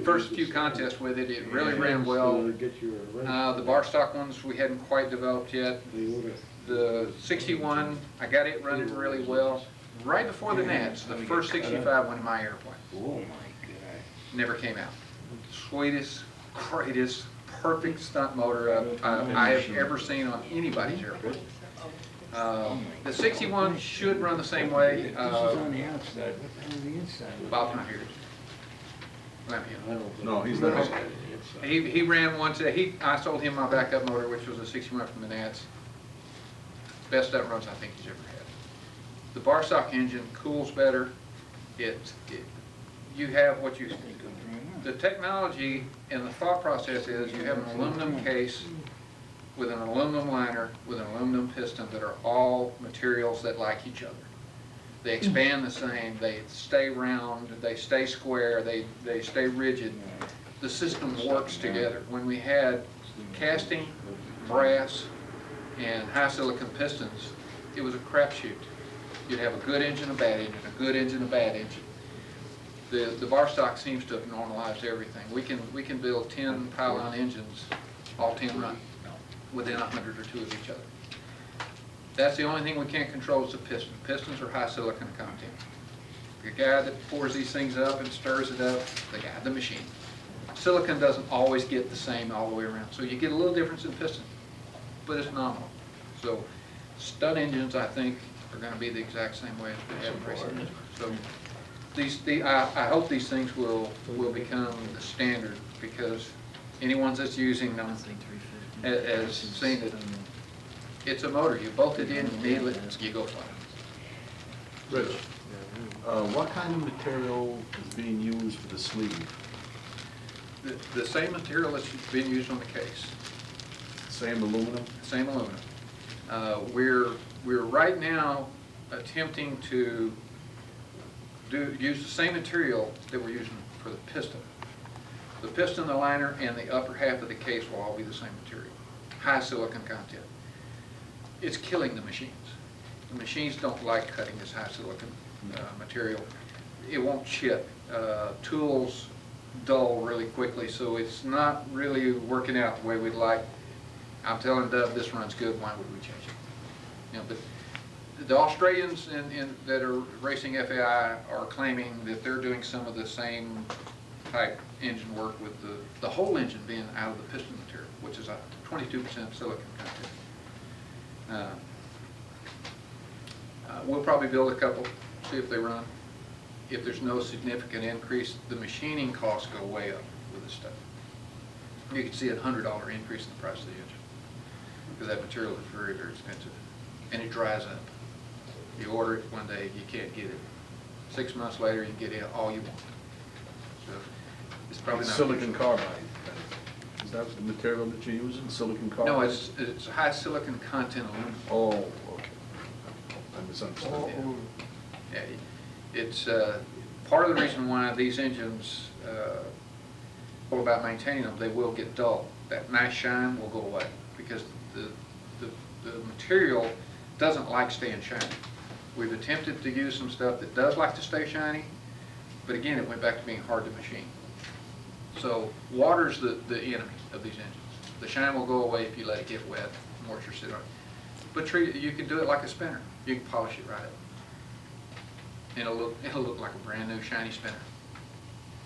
First few contests with it, it really ran well. The bar stock ones we hadn't quite developed yet. The 61, I got it running really well. Right before the Nats, the first 65 went in my airplane. Oh my God! Never came out. Sweetest, greatest, perfect stunt motor I have ever seen on anybody's airplane. The 61 should run the same way. Bob's not here. No, he's not. He ran one today. I sold him my backup motor, which was a 61 from the Nats. Best stunt runs I think he's ever had. The bar stock engine cools better. You have what you... The technology and the thought process is you have an aluminum case with an aluminum liner with an aluminum piston that are all materials that like each other. They expand the same, they stay round, they stay square, they stay rigid. The system works together. When we had casting, brass, and high silicon pistons, it was a crapshoot. You'd have a good engine, a bad engine, a good engine, a bad engine. The bar stock seems to have normalized everything. We can build 10 pylon engines, all 10 run, within 100 or 2 of each other. That's the only thing we can't control is the piston. Pistons are high silicon content. The guy that pours these things up and stirs it up, the guy, the machine. Silicon doesn't always get the same all the way around, so you get a little difference in piston, but it's nominal. So stunt engines, I think, are going to be the exact same way as they have in racing. So I hope these things will become the standard, because anyone that's using them has seen it. It's a motor. You bolt it in, you nail it, you go fly. Rich, what kind of material is being used for the sleeve? The same material that's being used on the case. Same aluminum? Same aluminum. We're right now attempting to use the same material that we're using for the piston. The piston, the liner, and the upper half of the case will all be the same material. High silicon content. It's killing the machines. The machines don't like cutting this high silicon material. It won't chip. Tools dull really quickly, so it's not really working out the way we'd like. I'm telling Dub this runs good, why would we change it? You know, but the Australians that are racing FAI are claiming that they're doing some of the same type engine work with the whole engine being out of the piston material, which is a 22% silicon content. We'll probably build a couple, see if they run. If there's no significant increase, the machining costs go way up with this stuff. You can see a $100 increase in the price of the engine because that material is very, very expensive, and it dries up. You order it one day, you can't get it. 6 months later, you can get it all you want. So it's probably not silicon carbide. Is that the material that you're using? Silicon carbide? No, it's high silicon content aluminum. Oh, okay. I misunderstood. Yeah, it's part of the reason why these engines, all about maintaining them, they will get dull. That nice shine will go away because the material doesn't like staying shiny. We've attempted to use some stuff that does like to stay shiny, but again, it went back to being hard to machine. So water's the enemy of these engines. The shine will go away if you let it get wet, moisture sit on it. But treat it, you can do it like a spinner. You can polish it right up. And it'll look like a brand new shiny spinner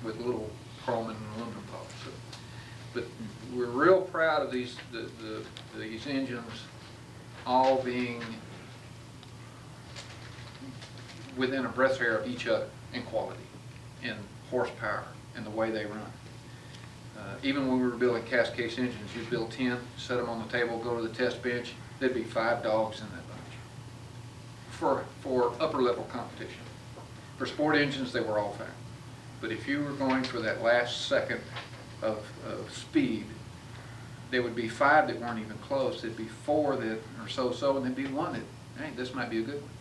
with little chrome and aluminum polish. So, but we're real proud of these engines all being within a breath hair of each other in quality, in horsepower, and the way they run. Even when we were building cast case engines, you'd build 10, set them on the table, go to the test bench, there'd be 5 dogs in that bunch for upper level competition. For sport engines, they were all fine. But if you were going for that last second of speed, there would be 5 that weren't even close. There'd be 4 that are so-so, and there'd be 1 that, hey, this might be a good one.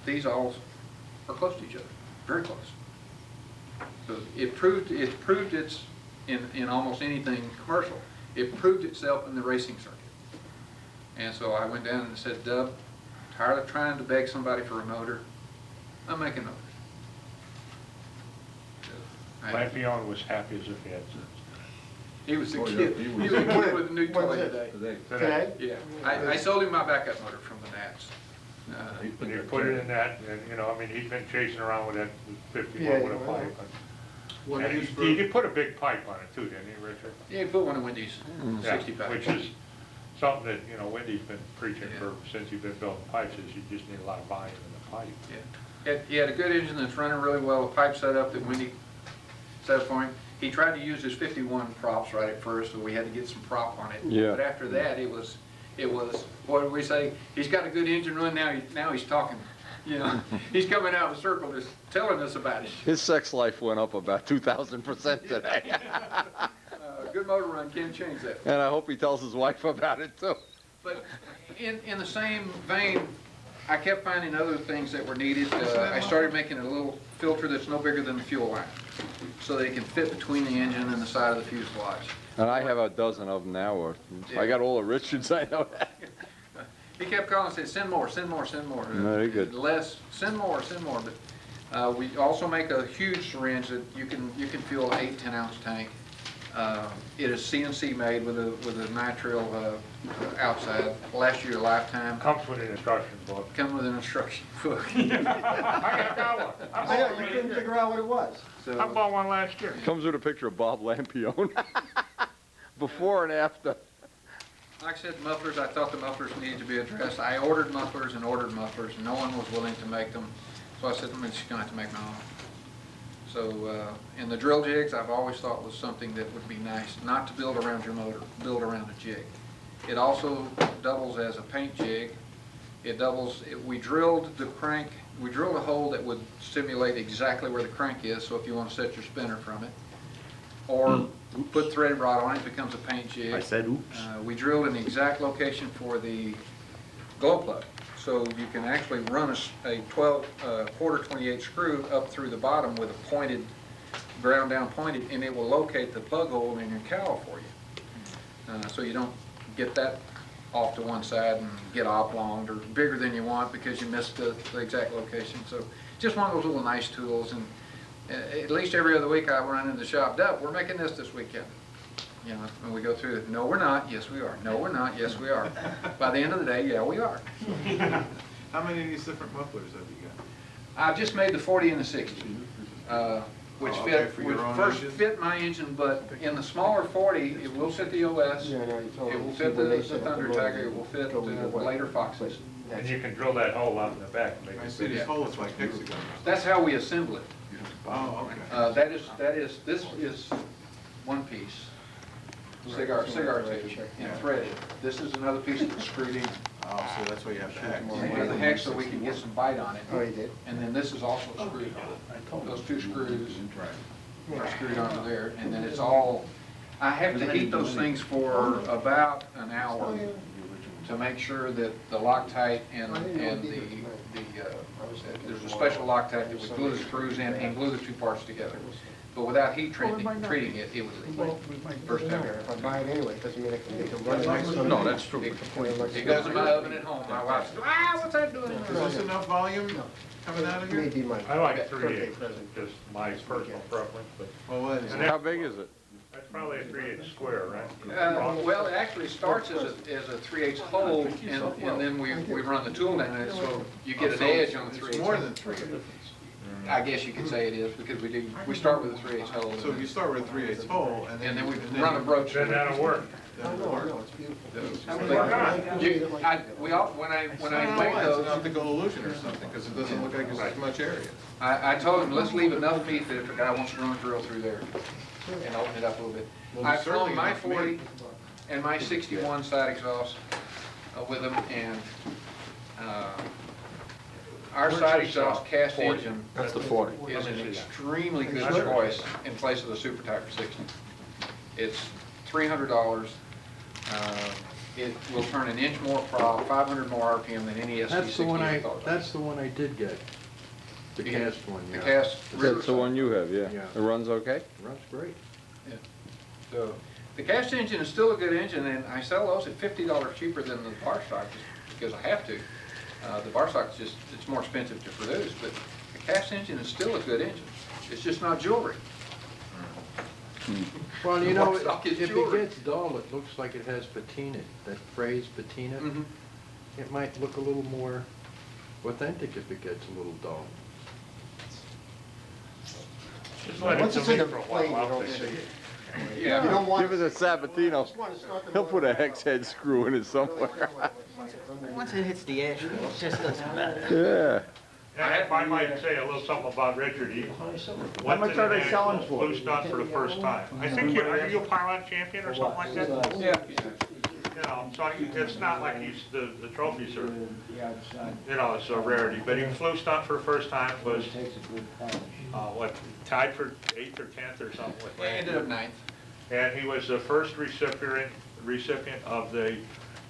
These all are close to each other, very close. So it proved its, in almost anything commercial, it proved itself in the racing circuit. And so I went down and said, Dub, tired of trying to beg somebody for a motor, I'm making motors. Lampion was happy as if he had sense. He was a kid. He was a kid with a new toy today. Today? Yeah. I sold him my backup motor from the Nats. And you put it in that, and you know, I mean, he's been chasing around with that 51 with a pipe. And he did put a big pipe on it too, didn't he, Richard? Yeah, he put one in Wendy's, 65. Which is something that, you know, Wendy's been preaching for since you've been building pipes, is you just need a lot of volume in the pipe. Yeah. He had a good engine that's running really well, a pipe setup that Wendy set up for him. He tried to use his 51 props right at first, so we had to get some prop on it. Yeah. But after that, it was, what did we say? He's got a good engine run, now he's talking. You know, he's coming out of the circle just telling us about it. His sex life went up about 2,000% today. Good motor run can't change that. And I hope he tells his wife about it too. But in the same vein, I kept finding other things that were needed. I started making a little filter that's no bigger than the fuel line, so they can fit between the engine and the side of the fuselage. And I have a dozen of them now. I got all the Richards, I know that. He kept calling and said, send more, send more, send more. Very good. Less, send more, send more. But we also make a huge syringe that you can fuel an 8-10 ounce tank. It is CNC made with a nitrile outside. Lasts you a lifetime. Comes with an instruction book. Comes with an instruction book. I got one. I know, you couldn't figure out what it was. So, I bought one last year. Comes with a picture of Bob Lampion. Before and after. like I said, mufflers, I thought the mufflers needed to be addressed. I ordered mufflers, and no one was willing to make them. So I said, I'm just going to have to make my own. So, and the drill jigs, I've always thought was something that would be nice, not to build around your motor, build around a jig. It also doubles as a paint jig. It doubles, we drilled the crank, we drilled a hole that would simulate exactly where the crank is, so if you want to set your spinner from it, or put threaded rod on it, it becomes a paint jig. I said oops. We drilled an exact location for the glow plug. So you can actually run a 12 quarter 28 screw up through the bottom with a pointed, ground down pointed, and it will locate the plug hole in your cowl for you. So you don't get that off to one side and get oblonged or bigger than you want because you missed the exact location. So just one of those little nice tools. And at least every other week I run into the shop, Dub, we're making this weekend. You know, and we go through it. No, we're not. Yes, we are. No, we're not. Yes, we are. By the end of the day, yeah, we are. How many of these different mufflers have you got? I've just made the 40 and the 60, which first engine? fit my engine, but in the smaller 40, it will fit the OS, it will fit the Thunder Tiger, it will fit the later Foxes. And you can drill that hole out in the back and make I it see big. these holes like hexagons. That's how we assemble it. Oh, okay. This is one piece, cigar tape, and threaded. This is another piece that's screwed in. Oh, so that's why you have the hex. We have the hex so we can get some bite on it. Oh, you did? And then this is also screwed. Those two screws are screwed onto there, and then it's all, I have to heat those things for about an hour to make sure that the Loctite and there's a special Loctite that would glue the screws in and glue the two parts together. But without heat treating it, it would leak. First time. If I buy it anyway, it doesn't mean I can make a run. No, that's true. It goes in my oven at home. My wife's, what's that doing? Is this enough volume coming out of here? Maybe my I like birthday 3/8, present. just my personal preference, but Well, what is it? How big is it? that's probably a 3/8 square, right? Well, it actually starts as a 3/8 hole, and then we run the tool down it, so you get an edge on the 3/8. It's more than 3. I guess you could say it is, because we start with a 3/8 hole. So if you start with a 3/8 hole and And then we then run a broach. Then that'll work. then it'll work. No, it's beautiful. When I It's make an those, optical illusion or something, because it doesn't look like there's as much area. I told him, let's leave enough feet that if a guy wants to run a drill through there and open it up a little bit. Well, I've certainly flown my enough 40 meat. and my 61 side exhaust with them, and our side exhaust cast engine That's the 40. is an extremely good choice in place of the Super Tiger 60. It's $300. It will turn an inch more prop, 500 more RPM than any ST60 I thought. That's the one I did get. The cast one, The yeah. cast. That's the one you have, yeah. Yeah. It runs okay? Runs great. So the cast engine is still a good engine, and I sell those at $50 cheaper than the bar stock just because I have to. The bar stock is just, it's more expensive to produce, but the cast engine is still a good engine. It's just not jewelry. Well, you know, Bar stock is if it jewelry. gets dull, it looks like it has patina, that phrase patina. Mhm. It might look a little more authentic if it gets a little dull. Just let it Once it's in to the me for a plane, you while. don't I'll fix need it. it. Yeah. You don't want. Give it a Sabatino. Just want to start the He'll put a motor. hex head screw in it somewhere. Once it hits the asphalt, it just doesn't matter. Yeah. And if I might say a little something about Richard, he went much to are the they selling national for? blue stunt for the first time. I think are you a pylon champion or something like that? Yeah. You know, so it's not like the trophies are, you know, it's a rarity, but he flew stunt for the first time, was, tied for 8th or 10th or something with He ended up 9th. And he was the first recipient of the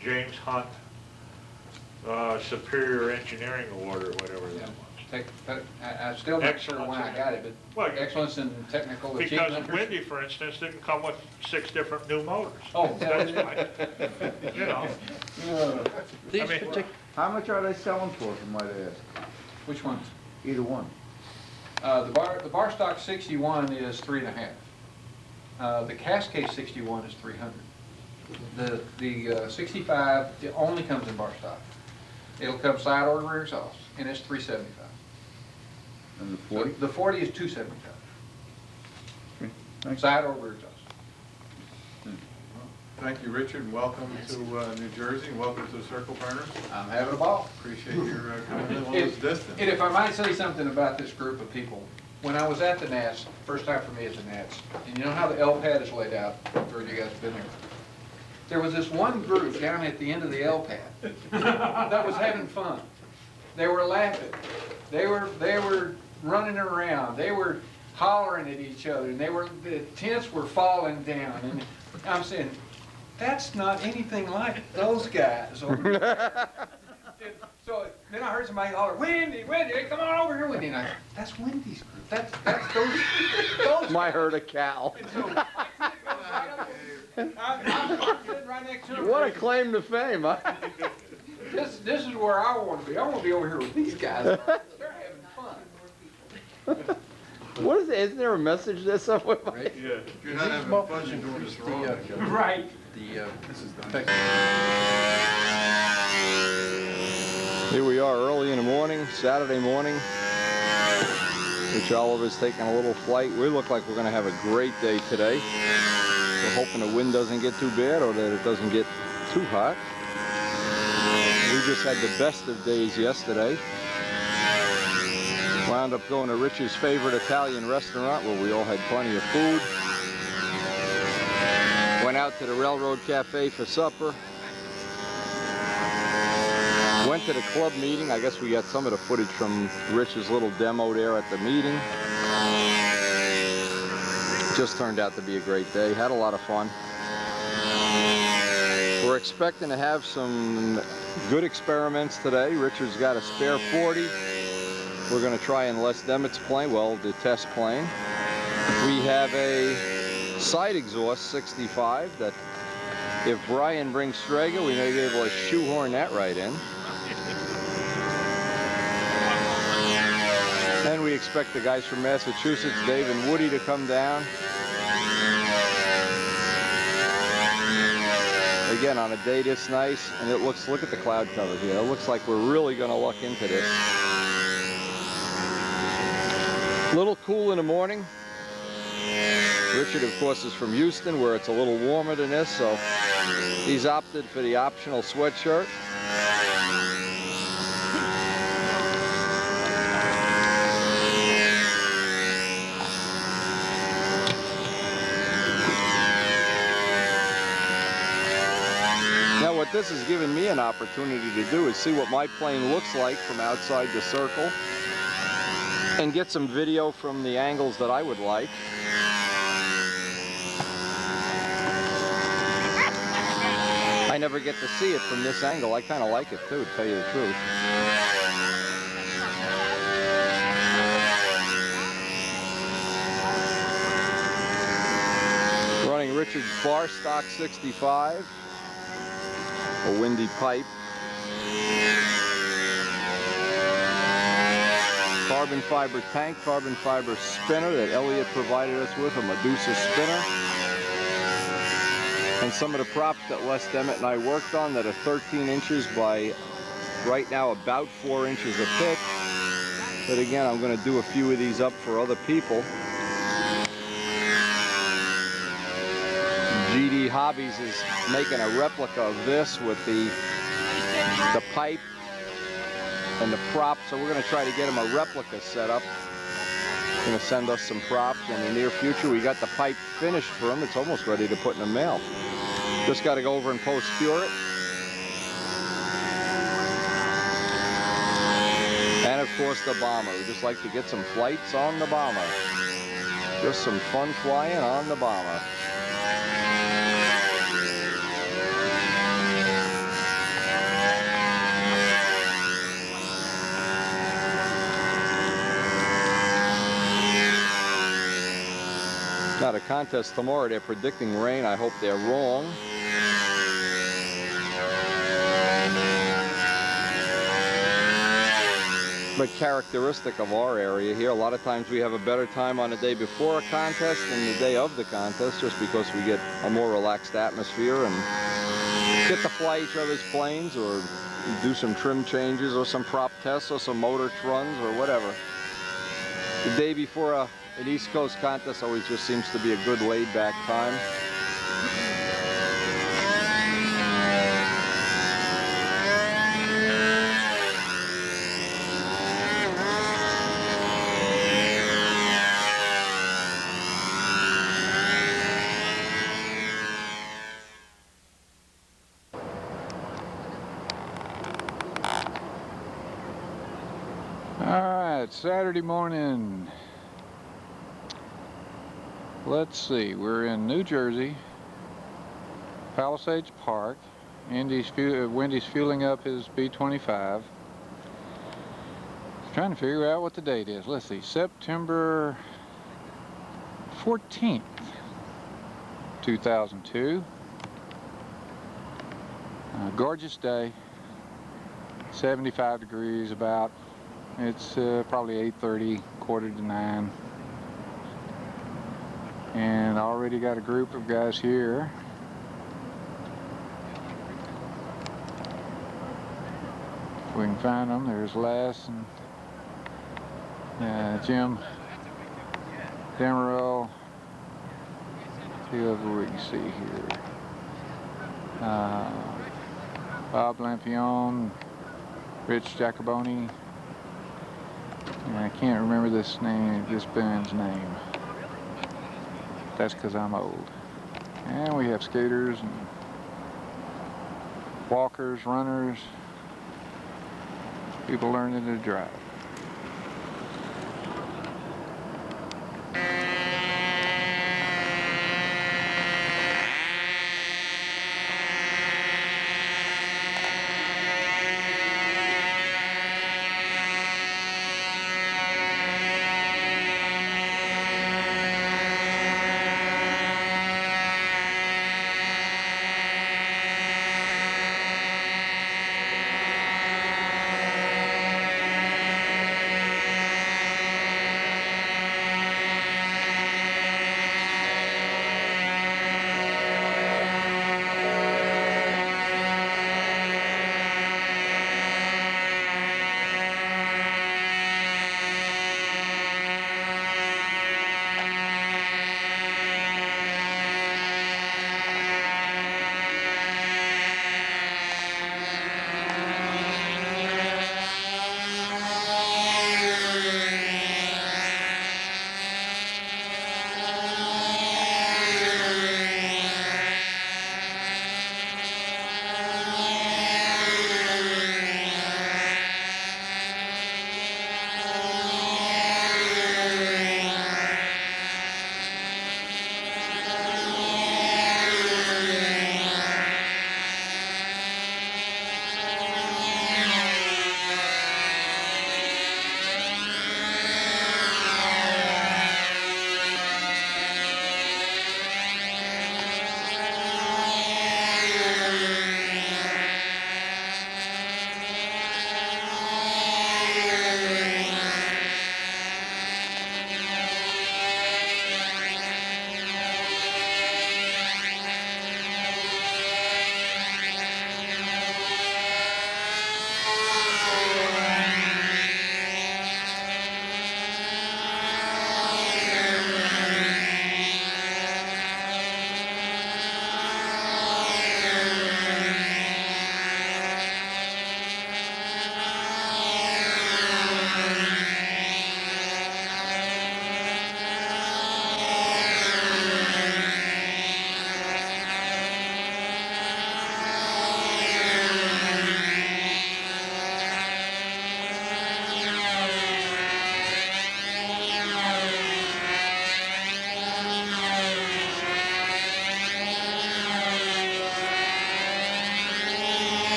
James Hunt Superior Engineering Award or whatever that was. I'm still not sure when I got it, Well, but excellence in technical Because achievement. Windy, for instance, didn't come with 6 different new motors. Oh. That's why, you know. These I mean- partic- How much are they selling for, from what it is? Which ones? Either one. The bar stock 61 is 3.5. The Cascade 61 is 300. The 65, it only comes in bar stock. It'll come side or rear exhaust, and it's 375. And the 40? The 40 is 275. Thanks. Side or rear exhaust. Thank you, Richard, and welcome to New Jersey, and welcome to the Circle Burners. I'm having a ball. Appreciate your coming in all this distance. And if I might say something about this group of people, when I was at the Nats, first time for me at the Nats, and you know how the L pad is laid out, for you guys have been there. There was this one group down at the end of the L pad that was having fun. They were laughing. They were running around. They were hollering at each other, and the tents were falling down. And I'm saying, that's not anything like those guys over there. So then I heard somebody holler, Wendy, Wendy, hey, come on over here, Wendy. And I said, that's Wendy's group. That's those My herd of cow. And so I'm sitting right next to him. What a claim to fame, huh? This is where I want to be. I want to be over here with these guys. They're having fun. What is it? Isn't there a message there somewhere? Yeah. You're not having fun, you're doing this wrong. Right. This is the Here we are early in the morning, Saturday morning, which Oliver's taking a little flight. We look like we're going to have a great day today. We're hoping the wind doesn't get too bad or that it doesn't get too hot. We just had the best of days yesterday. Wound up going to Rich's favorite Italian restaurant where we all had plenty of food. Went out to the Railroad Cafe for supper. Went to the club meeting. I guess we got some of the footage from Rich's little demo there at the meeting. Just turned out to be a great day. Had a lot of fun. We're expecting to have some good experiments today. Richard's got a spare 40. We're going to try and Les Demet's plane, well, the test plane. We have a side exhaust 65 that if Brian brings Strega, we may be able to shoehorn that right in. And we expect the guys from Massachusetts, Dave and Woody, to come down. Again, on a day this nice, and it looks, look at the cloud cover here. It looks like we're really going to luck into this. A little cool in the morning. Richard, of course, is from Houston, where it's a little warmer than this, so he's opted for the optional sweatshirt. Now, what this has given me an opportunity to do is see what my plane looks like from outside the circle and get some video from the angles that I would like. I never get to see it from this angle. I kind of like it too, to tell you the truth. Running Richard's bar stock 65, a windy pipe. Carbon fiber tank, carbon fiber spinner that Elliot provided us with, a Medusa spinner. And some of the props that Les Demet and I worked on that are 13 inches by right now about 4 inches of pitch. But again, I'm going to do a few of these up for other people. GD Hobbies is making a replica of this with the pipe and the props, so we're going to try to get him a replica set up. He's going to send us some props in the near future. We got the pipe finished for him. It's almost ready to put in the mail. Just got to go over and post-cure it. And of course the bomber. We just like to get some flights on the bomber. Just some fun flying on the bomber. Now the contest tomorrow, they're predicting rain. I hope they're wrong. But characteristic of our area here, a lot of times we have a better time on the day before a contest than the day of the contest, just because we get a more relaxed atmosphere and get to fly each other's planes or do some trim changes or some prop tests or some motor runs or whatever. The day before an East Coast contest always just seems to be a good laid-back time. All right, Saturday morning. Let's see, we're in New Jersey, Palisades Park, Wendy's fueling up his B-25. Trying to figure out what the date is. Let's see, September 14th, 2002. Gorgeous day, 75 degrees about. It's probably 8:30, quarter to 9. And I already got a group of guys here. If we can find them, there's Les and Jim Demerol. Whoever we can see here. Bob Lampion, Rich Jacoboni. And I can't remember this band's name. That's because I'm old. And we have skaters and walkers, runners, people learning to drive.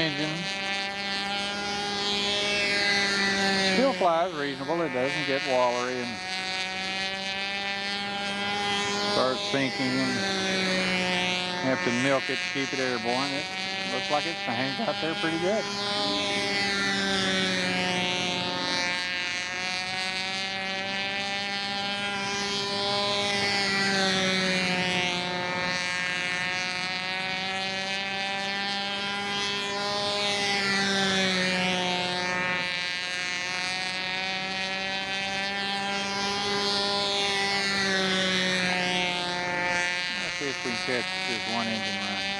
engine. Still flies reasonable. It doesn't get wallery and start sinking and have to milk it to keep it airborne. It looks like it hangs out there pretty good. Let's see if we can catch this one engine running.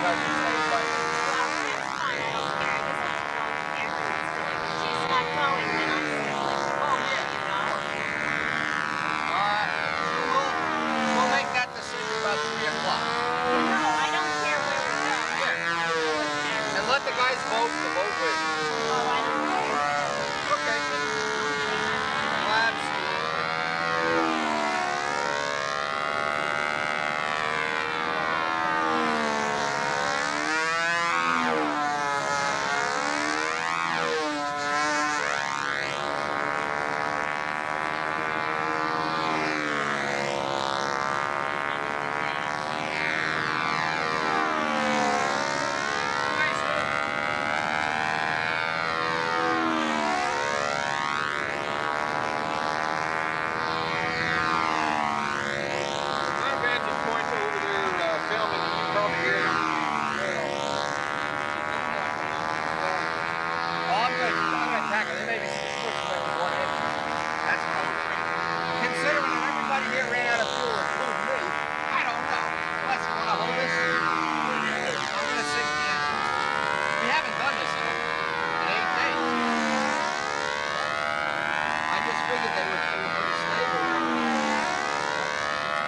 We'll make that decision about 3 o'clock. No, I don't care where we go. And let the guys vote, the vote wins. Oh, I don't care. Okay. Absolutely. My vantage point over there filming, and you probably hear them. Oh, I'm gonna tackle it. There may be some switch maybe 1 inch. That's fine. Considering that everybody here ran out of fuel, including me, I don't know. Unless you want to hold this, I'm gonna sink the engine. We haven't done this in 8 days. I just figured they were pretty stable.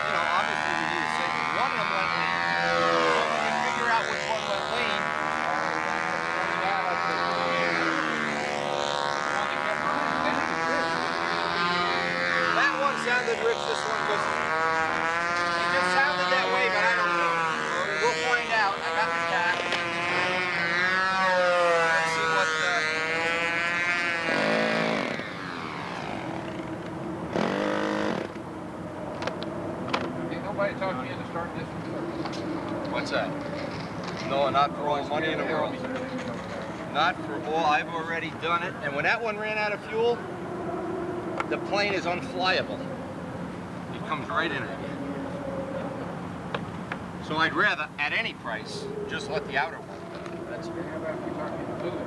You know, obviously we need a safety. One of them went lean. So when you figure out which one went lean, that one sounded rich, this one doesn't. It just sounded that way, but I don't know. We'll find out. I got the cat. Let's see what. Ain't nobody talking you into starting this one. What's that? No, not for all the money in the world. Not for all. I've already done it. And when that one ran out of fuel, the plane is unflyable. It comes right in it again. So I'd rather, at any price, just let the outer one. That's How about if we talk you into it?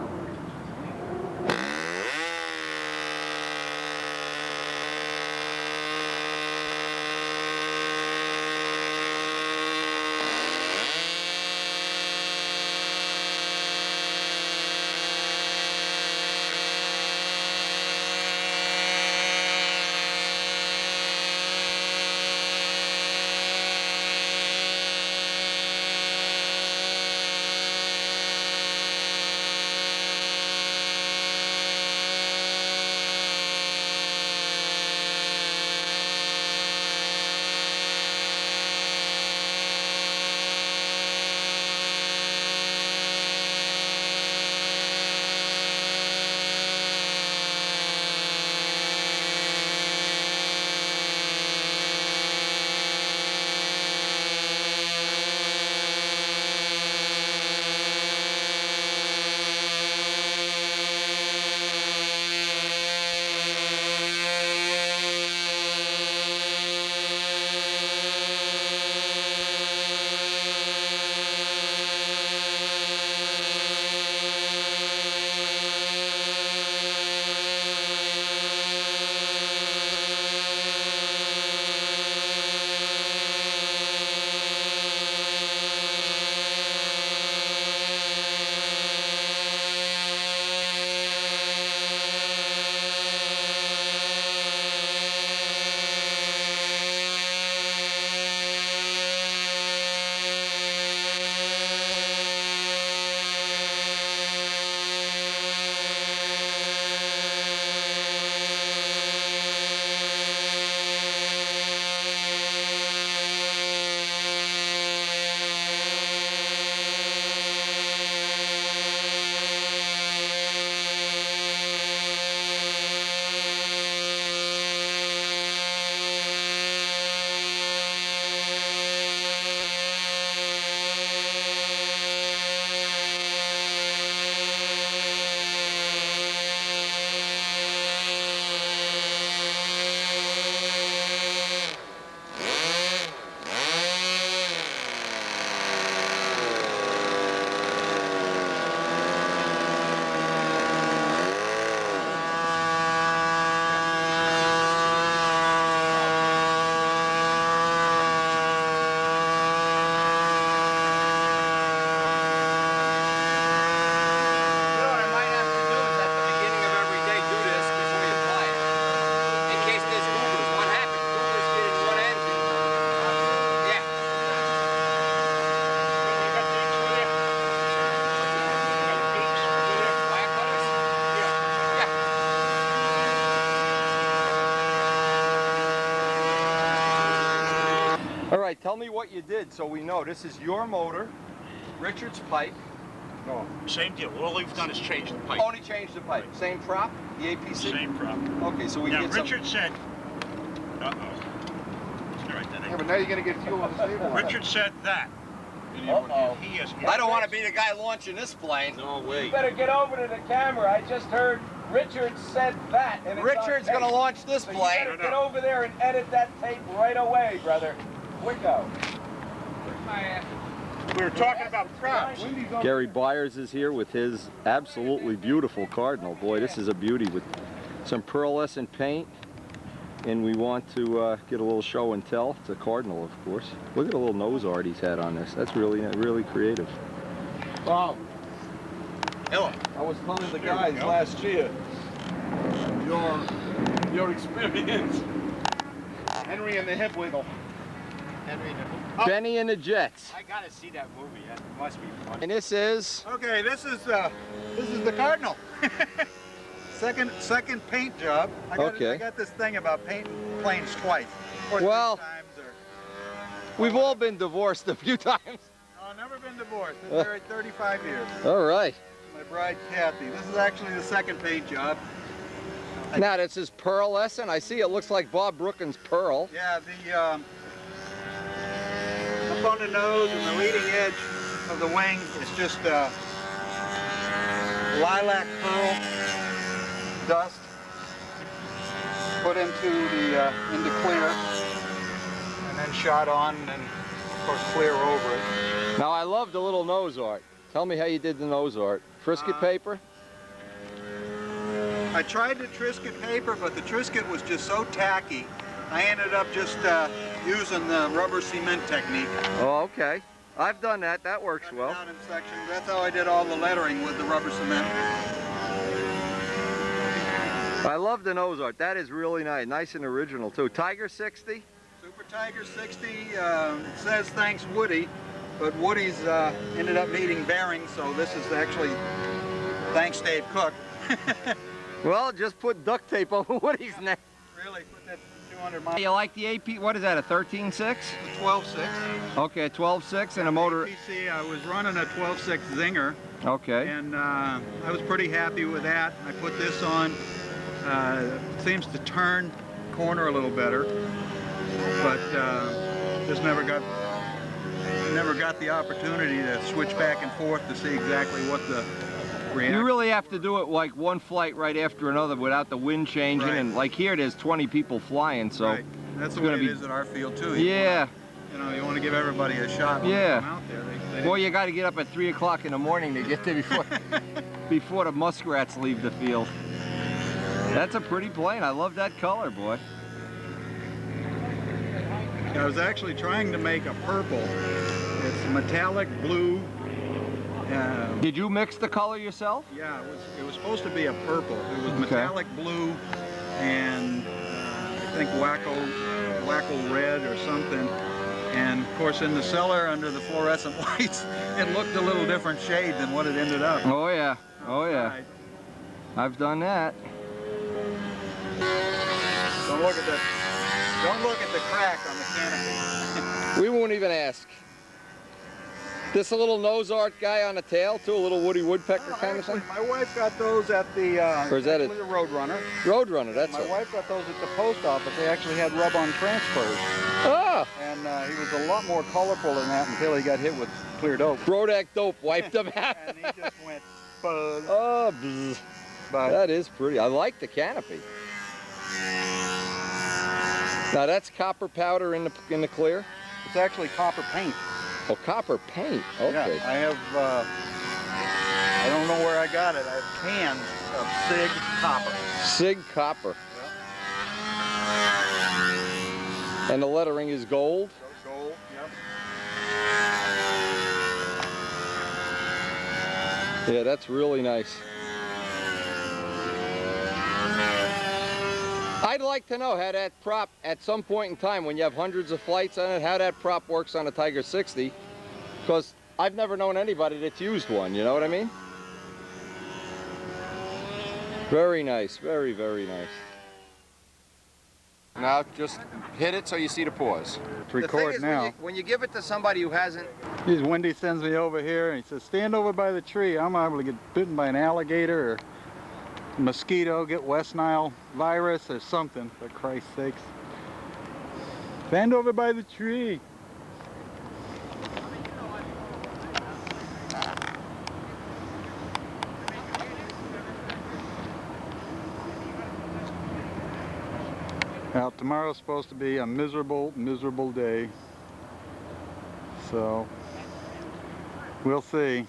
All right, tell me what you did so we know. This is your motor, Richard's pipe. No, same deal. All we've done is change the pipe. Only changed the pipe. Same prop, the APC? Same prop. Okay, so we now, get Richard said, uh-oh. Yeah, but now you're going to get fuel on the stable. Richard said that. Uh-oh. He is. I don't want to be the guy launching this plane. No way. You better get over to the camera. I just heard Richard said that. And it's Richard's on going to tape. launch this So you plane. better get over there and edit that tape right away, brother. Quicko. Where's my ass? We were talking about props. Gary Byers is here with his absolutely beautiful Cardinal. Boy, this is a beauty with some pearlescent paint. And we want to get a little show and tell. It's a Cardinal, of course. Look at the little nose art he's had on this. That's really, really creative. Wow. Hello. I was telling the guys last year, your experience. Henry and the hip wiggle. Henry and the Benny and the Jets. I gotta see that movie. That must be fun. And this is? Okay, this is the Cardinal. second paint job. I got this thing about painting planes twice. Well, times we've all been divorced a few times. No, I've never been divorced. Been married 35 years. All right. My bride, Kathy. This is actually the second paint job. Now this is pearlescent. I see it looks like Bob Brooken's pearl. Yeah, up on the nose and the leading edge of the wing is just lilac pearl dust put into clear and then shot on and of course clear over it. Now I love the little nose art. Tell me how you did the nose art. Trisket paper? I tried the Trisket paper, but the Trisket was just so tacky. I ended up just using the rubber cement technique. Oh, okay. I've done that. That works well. Out in sections. That's how I did all the lettering with the rubber cement. I love the nose art. That is really nice. Nice and original, too. Tiger 60? Super Tiger 60 says thanks Woody, but Woody's ended up needing bearings, so this is actually thanks Dave Cook. Well, just put duct tape over Woody's neck. Really, put that 200 miles. You like the AP, what is that, a 13.6? 12.6. Okay, 12.6 and a motor. APC, I was running a 12.6 Zinger. Okay. And I was pretty happy with that. I put this on. Seems to turn corner a little better, but just never got the opportunity to switch back and forth to see exactly what the reaction. You really have to do it like one flight right after another without the wind changing, Right. and like here there's 20 people flying, so Right. That's the way it is at our field too. Yeah. You know, you want to give everybody a shot when they come out there. Well, you got to get up at 3 o'clock in the morning to get there before the muskrats leave the field. That's a pretty plane. I love that color, boy. I was actually trying to make a purple. It's metallic blue. Did you mix the color yourself? Yeah, it was supposed to be a purple. It was metallic blue and I think wacko red or something. And of course in the cellar under the fluorescent lights, it looked a little different shade than what it ended up. Oh yeah, oh yeah. I've done that. Don't look at the crack on the canopy. We won't even ask. This a little nose art guy on the tail too, a little Woody Woodpecker kind of thing? My wife got those at the or is that a Roadrunner. Roadrunner, that's My it. wife got those at the post office. They actually had rub-on transfers. Ah! And he was a lot more colorful than that until he got hit with clear dope. Rodak dope wiped him out. And he just went buzz. Oh, bzz. That is pretty. I like the canopy. Now that's copper powder in the clear? It's actually copper paint. Oh, copper paint. Okay. Yeah, I have, I don't know where I got it. I have cans of SIG copper. SIG copper. Yeah. And the lettering is gold? Gold, yep. Yeah, that's really nice. I'd like to know how that prop, at some point in time when you have hundreds of flights on it, how that prop works on a Tiger 60, because I've never known anybody that's used one, you know what I mean? Very nice, very, very nice. Now just hit it so you see the pause. It's record now. When you give it to somebody who hasn't... Wendy sends me over here and he says, stand over by the tree. I'm liable to get bitten by an alligator or a mosquito, get West Nile virus or something, for Christ's sakes. Stand over by the tree. Now tomorrow's supposed to be a miserable, miserable day. So we'll see.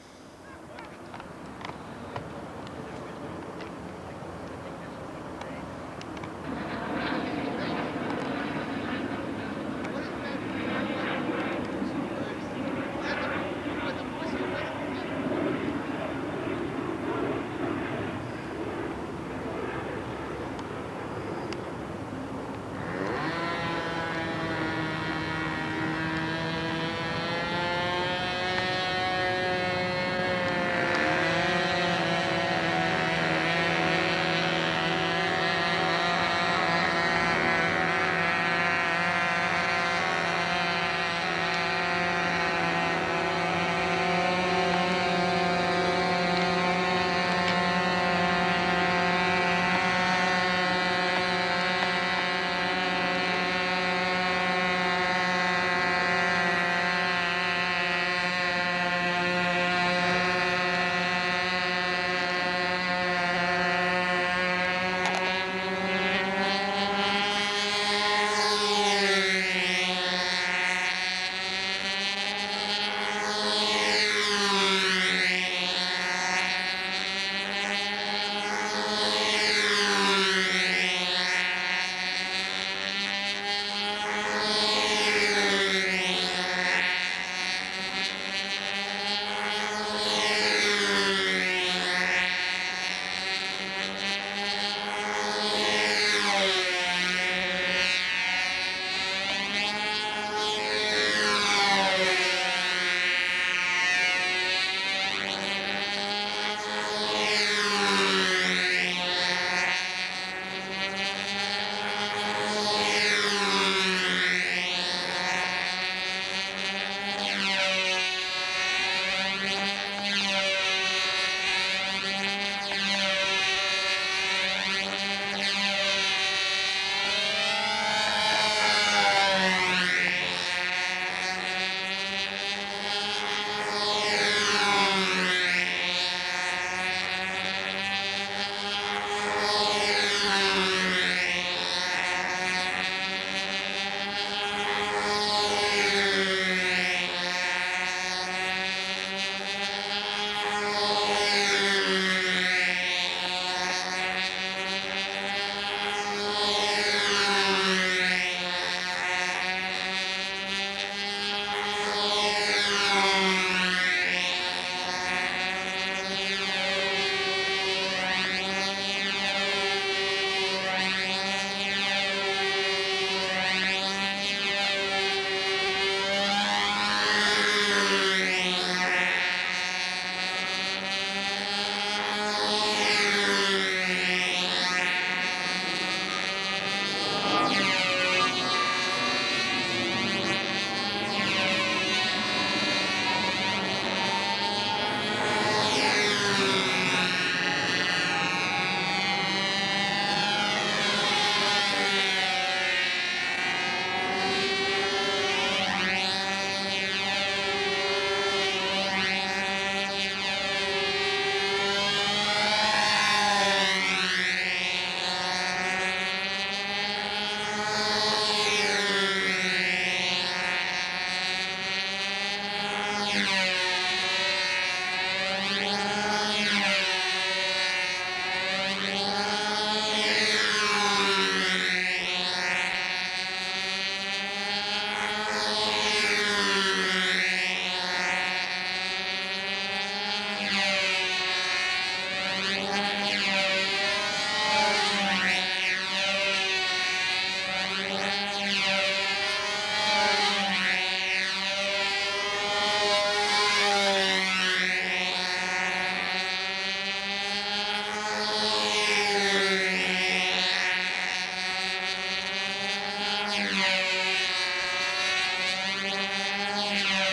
Thank you.